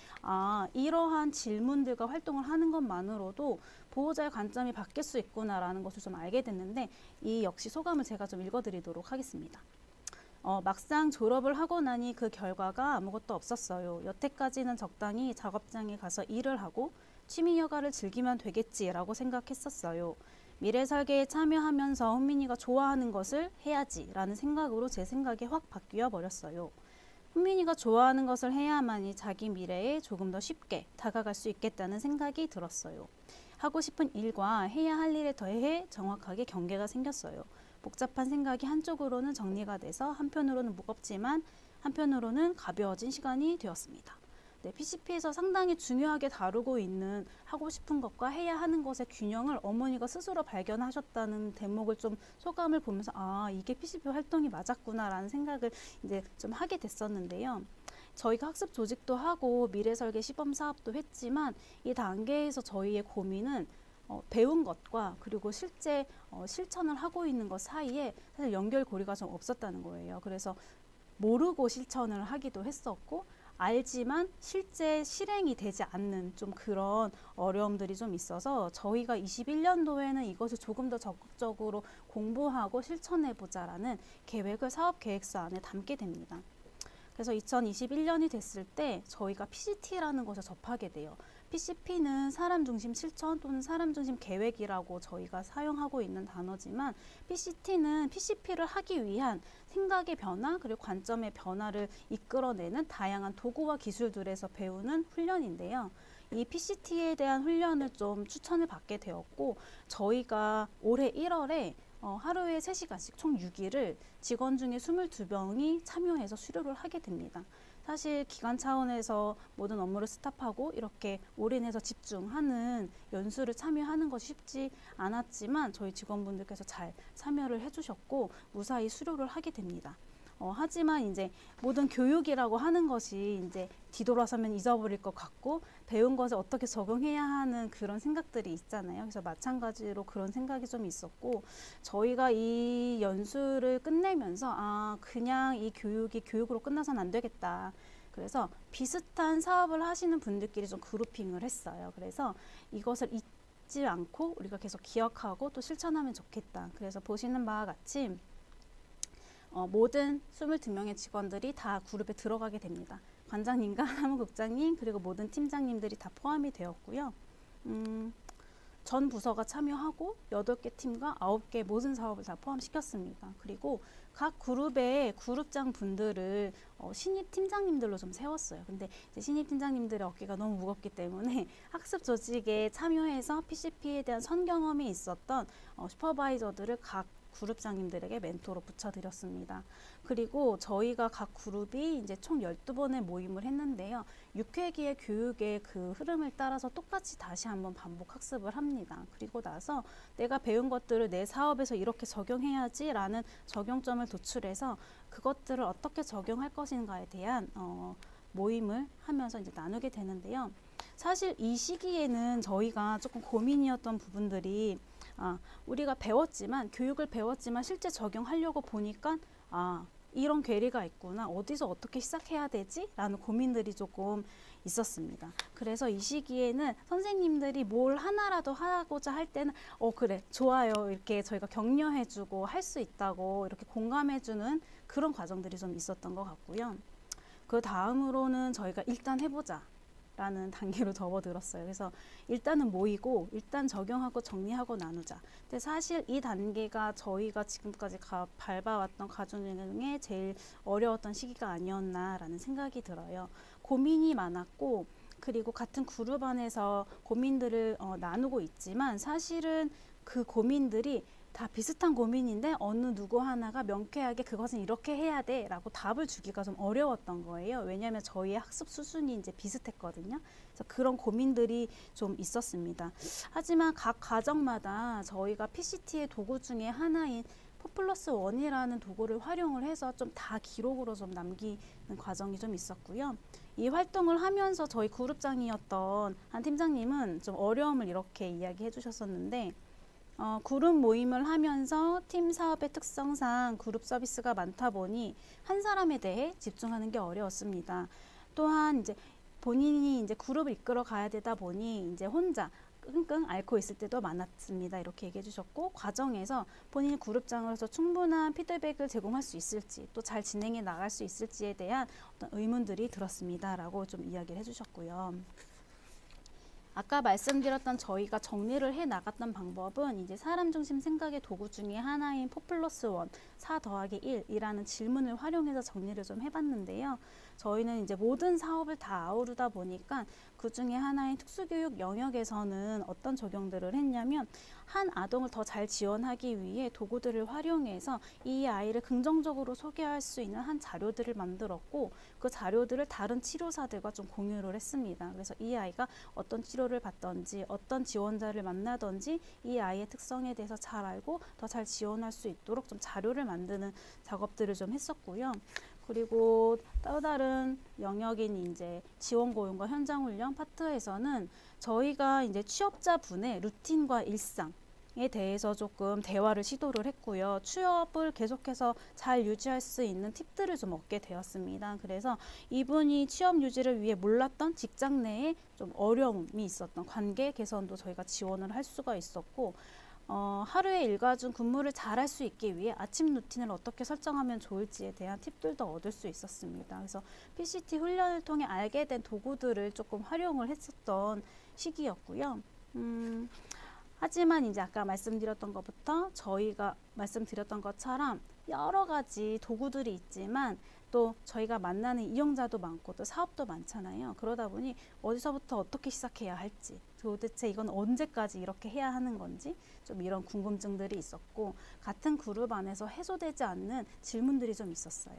이러한 질문들과 활동을 하는 것만으로도 보호자의 관점이 바뀔 수 있구나라는 것을 좀 알게 됐는데 이 역시 소감을 제가 좀 읽어드리도록 하겠습니다. 막상 졸업을 하고 나니 그 결과가 아무것도 없었어요. 여태까지는 적당히 작업장에 가서 일을 하고 취미 여가를 즐기면 되겠지라고 생각했었어요. 미래 설계에 참여하면서 훈민이가 좋아하는 것을 해야지라는 생각으로 제 생각이 확 바뀌어 버렸어요. 훈민이가 좋아하는 것을 해야만이 자기 미래에 조금 더 쉽게 다가갈 수 있겠다는 생각이 들었어요. 하고 싶은 일과 해야 할 일에 더해 정확하게 경계가 생겼어요. 복잡한 생각이 한쪽으로는 정리가 돼서 한편으로는 무겁지만 한편으로는 가벼워진 시간이 되었습니다. PCP에서 상당히 중요하게 다루고 있는 하고 싶은 것과 해야 하는 것의 균형을 어머니가 스스로 발견하셨다는 대목을 좀 소감을 보면서 이게 PCP 활동이 맞았구나라는 생각을 이제 좀 하게 됐었는데요. 저희가 학습 조직도 하고 미래설계 시범 사업도 했지만 이 단계에서 저희의 고민은 배운 것과 그리고 실제 실천을 하고 있는 것 사이에 사실 연결고리가 좀 없었다는 거예요. 그래서 모르고 실천을 하기도 했었고 알지만 실제 실행이 되지 않는 좀 그런 어려움들이 좀 있어서 저희가 21년도에는 이것을 조금 더 적극적으로 공부하고 실천해보자라는 계획을 사업계획서 안에 담게 됩니다. 그래서 2021년이 됐을 때 저희가 PCT라는 것을 접하게 돼요. PCP는 사람 중심 실천 또는 사람 중심 계획이라고 저희가 사용하고 있는 단어지만 PCT는 PCP를 하기 위한 생각의 변화 그리고 관점의 변화를 이끌어내는 다양한 도구와 기술들에서 배우는 훈련인데요. 이 PCT에 대한 훈련을 좀 추천을 받게 되었고 저희가 올해 1월에 하루에 3시간씩 총 6일을 직원 중에 22명이 참여해서 수료를 하게 됩니다. 사실 기관 차원에서 모든 업무를 스탑하고 이렇게 올인해서 집중하는 연수를 참여하는 것이 쉽지 않았지만 저희 직원분들께서 잘 참여를 해주셨고 무사히 수료를 하게 됩니다. 하지만 이제 모든 교육이라고 하는 것이 이제 뒤돌아서면 잊어버릴 것 같고 배운 것을 어떻게 적용해야 하는 그런 생각들이 있잖아요. 그래서 마찬가지로 그런 생각이 좀 있었고 저희가 이 연수를 끝내면서 그냥 이 교육이 교육으로 끝나서는 안 되겠다. 그래서 비슷한 사업을 하시는 분들끼리 좀 그룹핑을 했어요. 그래서 이것을 잊지 않고 우리가 계속 기억하고 또 실천하면 좋겠다. 그래서 보시는 바와 같이 모든 22명의 직원들이 다 그룹에 들어가게 됩니다. 관장님과 사무국장님 그리고 모든 팀장님들이 다 포함이 되었고요. 전 부서가 참여하고 8개 팀과 9개 모든 사업을 다 포함시켰습니다. 그리고 각 그룹의 그룹장 분들을 신입 팀장님들로 좀 세웠어요. 근데 이제 신입 팀장님들의 어깨가 너무 무겁기 때문에 학습 조직에 참여해서 PCP에 대한 선경험이 있었던 슈퍼바이저들을 각 그룹장님들에게 멘토로 붙여드렸습니다. 그리고 저희가 각 그룹이 이제 총 12번의 모임을 했는데요. 6회기의 교육의 그 흐름을 따라서 똑같이 다시 한번 반복 학습을 합니다. 그리고 나서 내가 배운 것들을 내 사업에서 이렇게 적용해야지 라는 적용점을 도출해서 그것들을 어떻게 적용할 것인가에 대한 모임을 하면서 이제 나누게 되는데요. 사실 이 시기에는 저희가 조금 고민이었던 부분들이 우리가 배웠지만 교육을 배웠지만 실제 적용하려고 보니까 이런 괴리가 있구나. 어디서 어떻게 시작해야 되지? 라는 고민들이 조금 있었습니다. 그래서 이 시기에는 선생님들이 뭘 하나라도 하고자 할 때는 그래 좋아요 이렇게 저희가 격려해주고 할 수 있다고 이렇게 공감해주는 그런 과정들이 좀 있었던 것 같고요. 그 다음으로는 저희가 일단 해보자 라는 단계로 접어들었어요. 그래서 일단은 모이고 일단 적용하고 정리하고 나누자. 근데 사실 이 단계가 저희가 지금까지 밟아왔던 가중에 제일 어려웠던 시기가 아니었나라는 생각이 들어요. 고민이 많았고 그리고 같은 그룹 안에서 고민들을 나누고 있지만 사실은 그 고민들이 다 비슷한 고민인데 어느 누구 하나가 명쾌하게 그것은 이렇게 해야 돼 라고 답을 주기가 좀 어려웠던 거예요. 왜냐하면 저희의 학습 수준이 이제 비슷했거든요. 그래서 그런 고민들이 좀 있었습니다. 하지만 각 과정마다 저희가 PCT의 도구 중에 하나인 포플러스1이라는 도구를 활용을 해서 좀 다 기록으로 좀 남기는 과정이 좀 있었고요. 이 활동을 하면서 저희 그룹장이었던 한 팀장님은 좀 어려움을 이렇게 이야기해 주셨었는데 그룹 모임을 하면서 팀 사업의 특성상 그룹 서비스가 많다 보니 한 사람에 대해 집중하는 게 어려웠습니다. 또한 이제 본인이 이제 그룹을 이끌어 가야 되다 보니 이제 혼자 끙끙 앓고 있을 때도 많았습니다. 이렇게 얘기해 주셨고 과정에서 본인이 그룹장으로서 충분한 피드백을 제공할 수 있을지 또 잘 진행해 나갈 수 있을지에 대한 어떤 의문들이 들었습니다. 라고 좀 이야기를 해주셨고요. 아까 말씀드렸던 저희가 정리를 해 나갔던 방법은 이제 사람 중심 생각의 도구 중에 하나인 4+1, 4 더하기 1이라는 질문을 활용해서 정리를 좀 해봤는데요. 저희는 이제 모든 사업을 다 아우르다 보니까 그 중에 하나인 특수교육 영역에서는 어떤 적용들을 했냐면 한 아동을 더 잘 지원하기 위해 도구들을 활용해서 이 아이를 긍정적으로 소개할 수 있는 한 자료들을 만들었고 그 자료들을 다른 치료사들과 좀 공유를 했습니다. 그래서 이 아이가 어떤 치료를 받던지 어떤 지원자를 만나던지 이 아이의 특성에 대해서 잘 알고 더 잘 지원할 수 있도록 좀 자료를 만드는 작업들을 좀 했었고요. 그리고 또 다른 영역인 이제 지원 고용과 현장 훈련 파트에서는 저희가 이제 취업자분의 루틴과 일상 에 대해서 조금 대화를 시도를 했고요. 취업을 계속해서 잘 유지할 수 있는 팁들을 좀 얻게 되었습니다. 그래서 이분이 취업 유지를 위해 몰랐던 직장 내에 좀 어려움이 있었던 관계 개선도 저희가 지원을 할 수가 있었고, 하루에 일과 중 근무를 잘할 수 있기 위해 아침 루틴을 어떻게 설정하면 좋을지에 대한 팁들도 얻을 수 있었습니다. 그래서 PCT 훈련을 통해 알게 된 도구들을 조금 활용을 했었던 시기였고요. 하지만 이제 아까 말씀드렸던 것부터 저희가 말씀드렸던 것처럼 여러 가지 도구들이 있지만 또 저희가 만나는 이용자도 많고 또 사업도 많잖아요. 그러다 보니 어디서부터 어떻게 시작해야 할지, 도대체 이건 언제까지 이렇게 해야 하는 건지 좀 이런 궁금증들이 있었고, 같은 그룹 안에서 해소되지 않는 질문들이 좀 있었어요.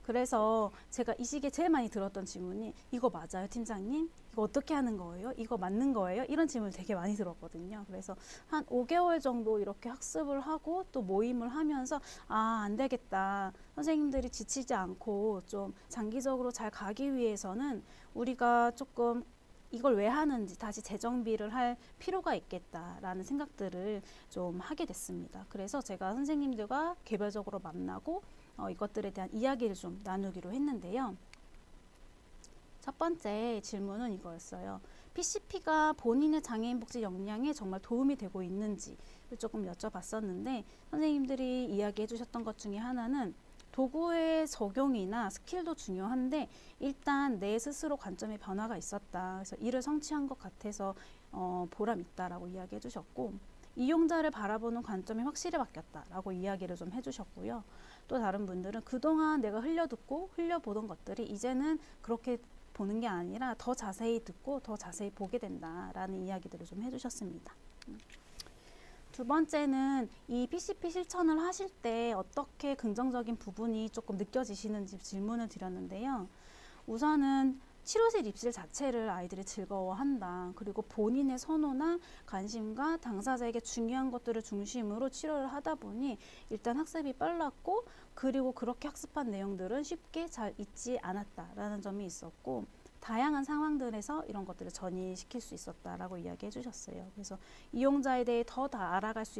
그래서 제가 이 시기에 제일 많이 들었던 질문이 이거 맞아요, 팀장님? 이거 어떻게 하는 거예요? 이거 맞는 거예요? 이런 질문을 되게 많이 들었거든요. 그래서 한 5개월 정도 이렇게 학습을 하고 또 모임을 하면서 안 되겠다. 선생님들이 지치지 않고 좀 장기적으로 잘 가기 위해서는 우리가 조금 이걸 왜 하는지 다시 재정비를 할 필요가 있겠다라는 생각들을 좀 하게 됐습니다. 그래서 제가 선생님들과 개별적으로 만나고 이것들에 대한 이야기를 좀 나누기로 했는데요. 첫 번째 질문은 이거였어요. PCP가 본인의 장애인 복지 역량에 정말 도움이 되고 있는지 조금 여쭤봤었는데, 선생님들이 이야기해 주셨던 것 중에 하나는 도구의 적용이나 스킬도 중요한데 일단 내 스스로 관점의 변화가 있었다. 그래서 이를 성취한 것 같아서 보람 있다라고 이야기해 주셨고, 이용자를 바라보는 관점이 확실히 바뀌었다라고 이야기를 좀 해주셨고요. 또 다른 분들은 그동안 내가 흘려듣고 흘려보던 것들이 이제는 그렇게 보는 게 아니라 더 자세히 듣고 더 자세히 보게 된다라는 이야기들을 좀 해주셨습니다. 두 번째는 이 PCP 실천을 하실 때 어떻게 긍정적인 부분이 조금 느껴지시는지 질문을 드렸는데요. 우선은 치료실 입실 자체를 아이들이 즐거워한다. 그리고 본인의 선호나 관심과 당사자에게 중요한 것들을 중심으로 치료를 하다 보니 일단 학습이 빨랐고, 그리고 그렇게 학습한 내용들은 쉽게 잘 잊지 않았다라는 점이 있었고, 다양한 상황들에서 이런 것들을 전이시킬 수 있었다라고 이야기해 주셨어요. 그래서 이용자에 대해 더 알아갈 수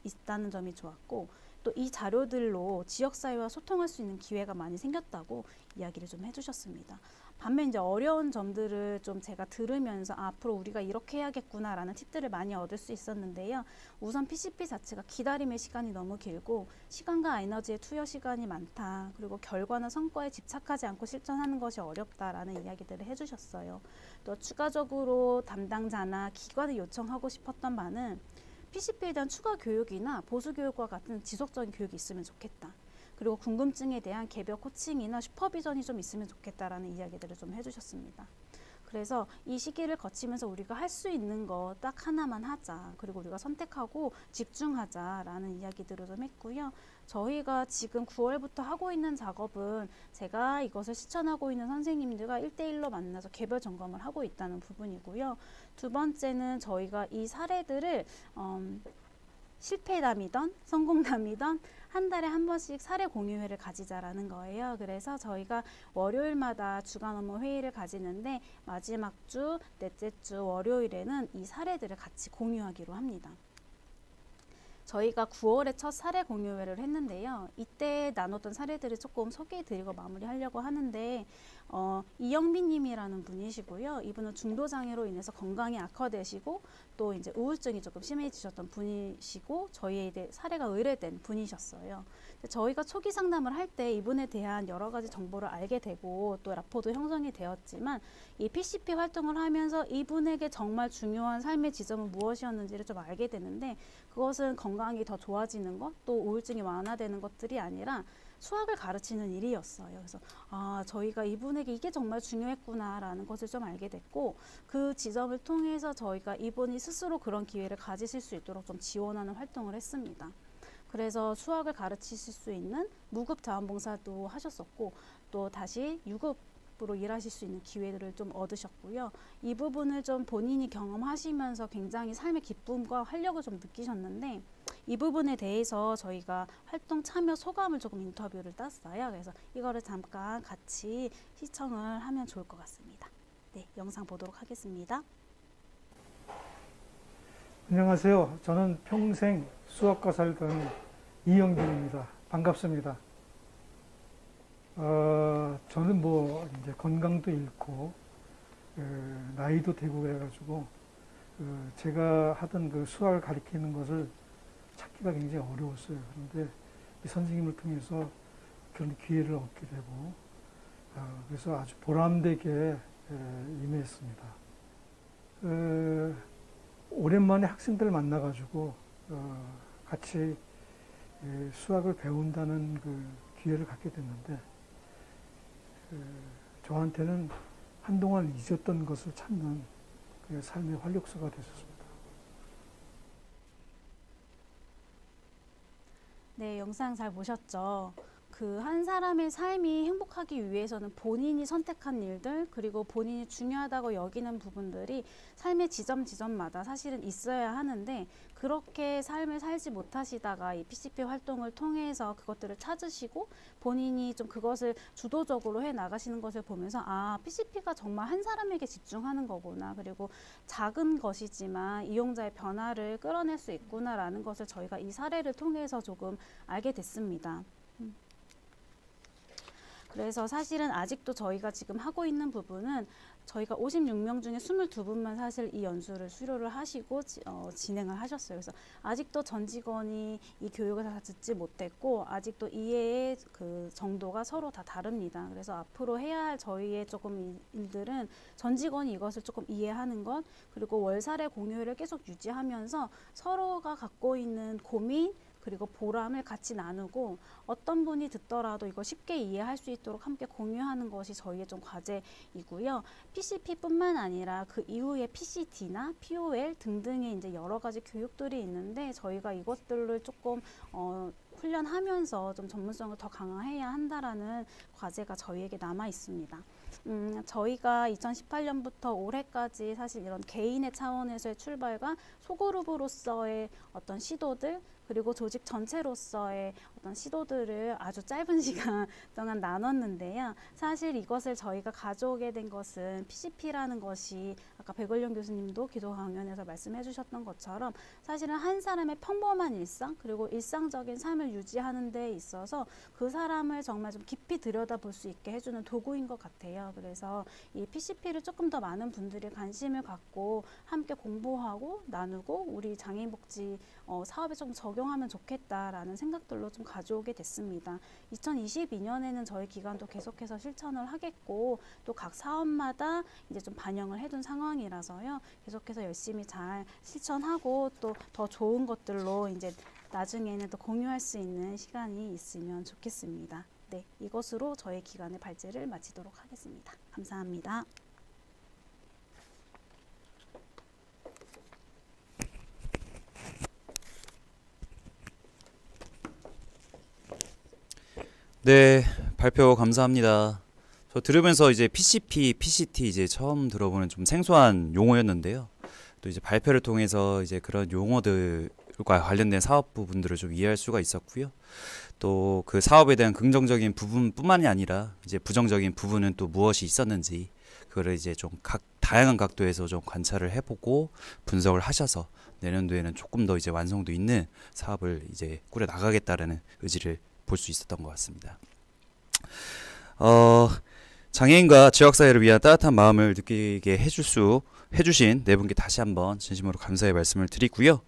있다는 점이 좋았고, 또 이 자료들로 지역사회와 소통할 수 있는 기회가 많이 생겼다고 이야기를 좀 해주셨습니다. 반면 이제 어려운 점들을 좀 제가 들으면서 앞으로 우리가 이렇게 해야겠구나 라는 팁들을 많이 얻을 수 있었는데요. 우선 PCP 자체가 기다림의 시간이 너무 길고 시간과 에너지의 투여 시간이 많다. 그리고 결과나 성과에 집착하지 않고 실천하는 것이 어렵다라는 이야기들을 해주셨어요. 또 추가적으로 담당자나 기관에 요청하고 싶었던 바는 PCP에 대한 추가 교육이나 보수 교육과 같은 지속적인 교육이 있으면 좋겠다. 그리고 궁금증에 대한 개별 코칭이나 슈퍼비전이 좀 있으면 좋겠다라는 이야기들을 좀 해주셨습니다. 그래서 이 시기를 거치면서 우리가 할 수 있는 거 딱 하나만 하자. 그리고 우리가 선택하고 집중하자라는 이야기들을 좀 했고요. 저희가 지금 9월부터 하고 있는 작업은 제가 이것을 실천하고 있는 선생님들과 1대1로 만나서 개별 점검을 하고 있다는 부분이고요. 두 번째는 저희가 이 사례들을 실패담이던 성공담이던 한 달에 한 번씩 사례 공유회를 가지자라는 거예요. 그래서 저희가 월요일마다 주간 업무 회의를 가지는데 마지막 주, 넷째 주 월요일에는 이 사례들을 같이 공유하기로 합니다. 저희가 9월에 첫 사례 공유회를 했는데요. 이때 나눴던 사례들을 조금 소개해드리고 마무리하려고 하는데 이영민 님이라는 분이시고요. 이분은 중도장애로 인해서 건강이 악화되시고 또 이제 우울증이 조금 심해지셨던 분이시고 저희에 대해 사례가 의뢰된 분이셨어요. 저희가 초기 상담을 할 때 이분에 대한 여러 가지 정보를 알게 되고 또 라포도 형성이 되었지만 이 PCP 활동을 하면서 이분에게 정말 중요한 삶의 지점은 무엇이었는지를 좀 알게 되는데, 그것은 건강이 더 좋아지는 것, 또 우울증이 완화되는 것들이 아니라 수학을 가르치는 일이었어요. 그래서 저희가 이분에게 이게 정말 중요했구나라는 것을 좀 알게 됐고, 그 지점을 통해서 저희가 이분이 스스로 그런 기회를 가지실 수 있도록 좀 지원하는 활동을 했습니다. 그래서 수학을 가르치실 수 있는 무급 자원봉사도 하셨었고, 또 다시 유급으로 일하실 수 있는 기회를 좀 얻으셨고요. 이 부분을 좀 본인이 경험하시면서 굉장히 삶의 기쁨과 활력을 좀 느끼셨는데, 이 부분에 대해서 저희가 활동 참여 소감을 조금 인터뷰를 땄어요. 그래서 이거를 잠깐 같이 시청을 하면 좋을 것 같습니다. 네, 영상 보도록 하겠습니다. 안녕하세요. 저는 평생 수학과 살던 이영균입니다. 반갑습니다. 저는 뭐 이제 건강도 잃고 나이도 되고 그래가지고 제가 하던 그 수학을 가리키는 것을 찾기가 굉장히 어려웠어요. 그런데 이 선생님을 통해서 그런 기회를 얻게 되고 그래서 아주 보람되게 임했습니다. 오랜만에 학생들 만나가지고 같이 수학을 배운다는 그 기회를 갖게 됐는데 저한테는 한동안 잊었던 것을 찾는 그 삶의 활력소가 됐었습니다. 네, 영상 잘 보셨죠? 그 한 사람의 삶이 행복하기 위해서는 본인이 선택한 일들 그리고 본인이 중요하다고 여기는 부분들이 삶의 지점마다 사실은 있어야 하는데 그렇게 삶을 살지 못하시다가 이 PCP 활동을 통해서 그것들을 찾으시고 본인이 좀 그것을 주도적으로 해 나가시는 것을 보면서 아, PCP가 정말 한 사람에게 집중하는 거구나. 그리고 작은 것이지만 이용자의 변화를 끌어낼 수 있구나라는 것을 저희가 이 사례를 통해서 조금 알게 됐습니다. 그래서 사실은 아직도 저희가 지금 하고 있는 부분은 저희가 56명 중에 22분만 사실 이 연수를 수료를 하시고 진행을 하셨어요. 그래서 아직도 전 직원이 이 교육을 다 듣지 못했고 아직도 이해의 그 정도가 서로 다 다릅니다. 그래서 앞으로 해야 할 저희의 조금 일들은 전 직원이 이것을 조금 이해하는 것 그리고 월사례 공유를 계속 유지하면서 서로가 갖고 있는 고민 그리고 보람을 같이 나누고 어떤 분이 듣더라도 이걸 쉽게 이해할 수 있도록 함께 공유하는 것이 저희의 좀 과제이고요. PCP뿐만 아니라 그 이후에 PCD나 POL 등등의 이제 여러 가지 교육들이 있는데 저희가 이것들을 조금 훈련하면서 좀 전문성을 더 강화해야 한다라는 과제가 저희에게 남아 있습니다. 저희가 2018년부터 올해까지 사실 이런 개인의 차원에서의 출발과 소그룹으로서의 어떤 시도들 그리고 조직 전체로서의 어떤 시도들을 아주 짧은 시간 동안 나눴는데요. 사실 이것을 저희가 가져오게 된 것은 PCP라는 것이 아까 백월룡 교수님도 기도 강연에서 말씀해 주셨던 것처럼 사실은 한 사람의 평범한 일상 그리고 일상적인 삶을 유지하는 데 있어서 그 사람을 정말 좀 깊이 들여다볼 수 있게 해주는 도구인 것 같아요. 그래서 이 PCP를 조금 더 많은 분들이 관심을 갖고 함께 공부하고 나누고 우리 장애인복지 사업에 좀 적용하면 좋겠다라는 생각들로 좀 가져오게 됐습니다. 2022년에는 저희 기관도 계속해서 실천을 하겠고 또 각 사업마다 이제 좀 반영을 해둔 상황이라서요. 계속해서 열심히 잘 실천하고 또 더 좋은 것들로 이제 나중에는 또 공유할 수 있는 시간이 있으면 좋겠습니다. 네, 이것으로 저희 기관의 발제를 마치도록 하겠습니다. 감사합니다. 네, 발표 감사합니다. 저 들으면서 이제 PCP, PCT 이제 처음 들어보는 좀 생소한 용어였는데요. 또 이제 발표를 통해서 이제 그런 용어들과 관련된 사업 부분들을 좀 이해할 수가 있었고요. 또 그 사업에 대한 긍정적인 부분뿐만이 아니라 이제 부정적인 부분은 또 무엇이 있었는지 그거를 이제 좀 다양한 각도에서 좀 관찰을 해보고 분석을 하셔서 내년도에는 조금 더 이제 완성도 있는 사업을 이제 꾸려 나가겠다라는 의지를 볼 수 있었던 것 같습니다. 장애인과 지역사회를 위한 따뜻한 마음을 느끼게 해주신 네 분께 다시 한번 진심으로 감사의 말씀을 드리고요.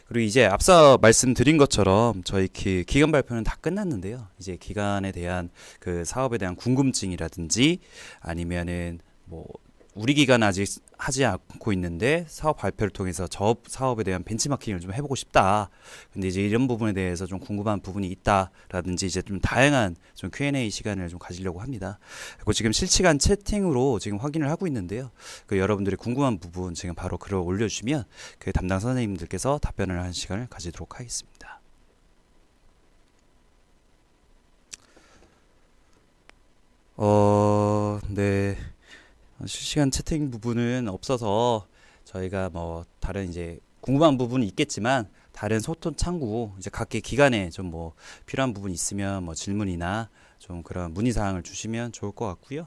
그리고 이제 앞서 말씀드린 것처럼 저희 기간 발표는 다 끝났는데요. 이제 기간에 대한 그 사업에 대한 궁금증이라든지 아니면은 뭐 우리 기간 아직 하지 않고 있는데 사업 발표를 통해서 저 사업에 대한 벤치마킹을 좀 해보고 싶다. 근데 이제 이런 부분에 대해서 좀 궁금한 부분이 있다라든지 이제 좀 다양한 좀 Q&A 시간을 좀 가지려고 합니다. 그리고 지금 실시간 채팅으로 지금 확인을 하고 있는데요. 그 여러분들이 궁금한 부분 지금 바로 글을 올려주시면 그 담당 선생님들께서 답변을 하는 시간을 가지도록 하겠습니다. 네. 실시간 채팅 부분은 없어서 저희가 뭐 다른 이제 궁금한 부분이 있겠지만 다른 소통 창구 이제 각기 기관에 좀 뭐 필요한 부분이 있으면 뭐 질문이나 좀 그런 문의 사항을 주시면 좋을 것 같고요.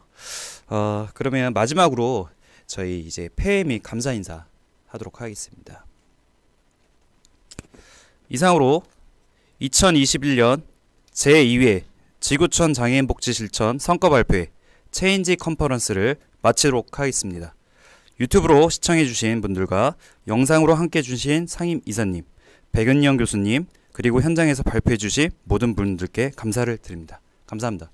그러면 마지막으로 저희 이제 폐회 및 감사 인사 하도록 하겠습니다. 이상으로 2021년 제2회 지구촌 장애인 복지 실천 성과 발표회 체인지 컨퍼런스를 마치도록 하겠습니다. 유튜브로 시청해주신 분들과 영상으로 함께 해주신 상임 이사님, 백은영 교수님, 그리고 현장에서 발표해주신 모든 분들께 감사를 드립니다. 감사합니다.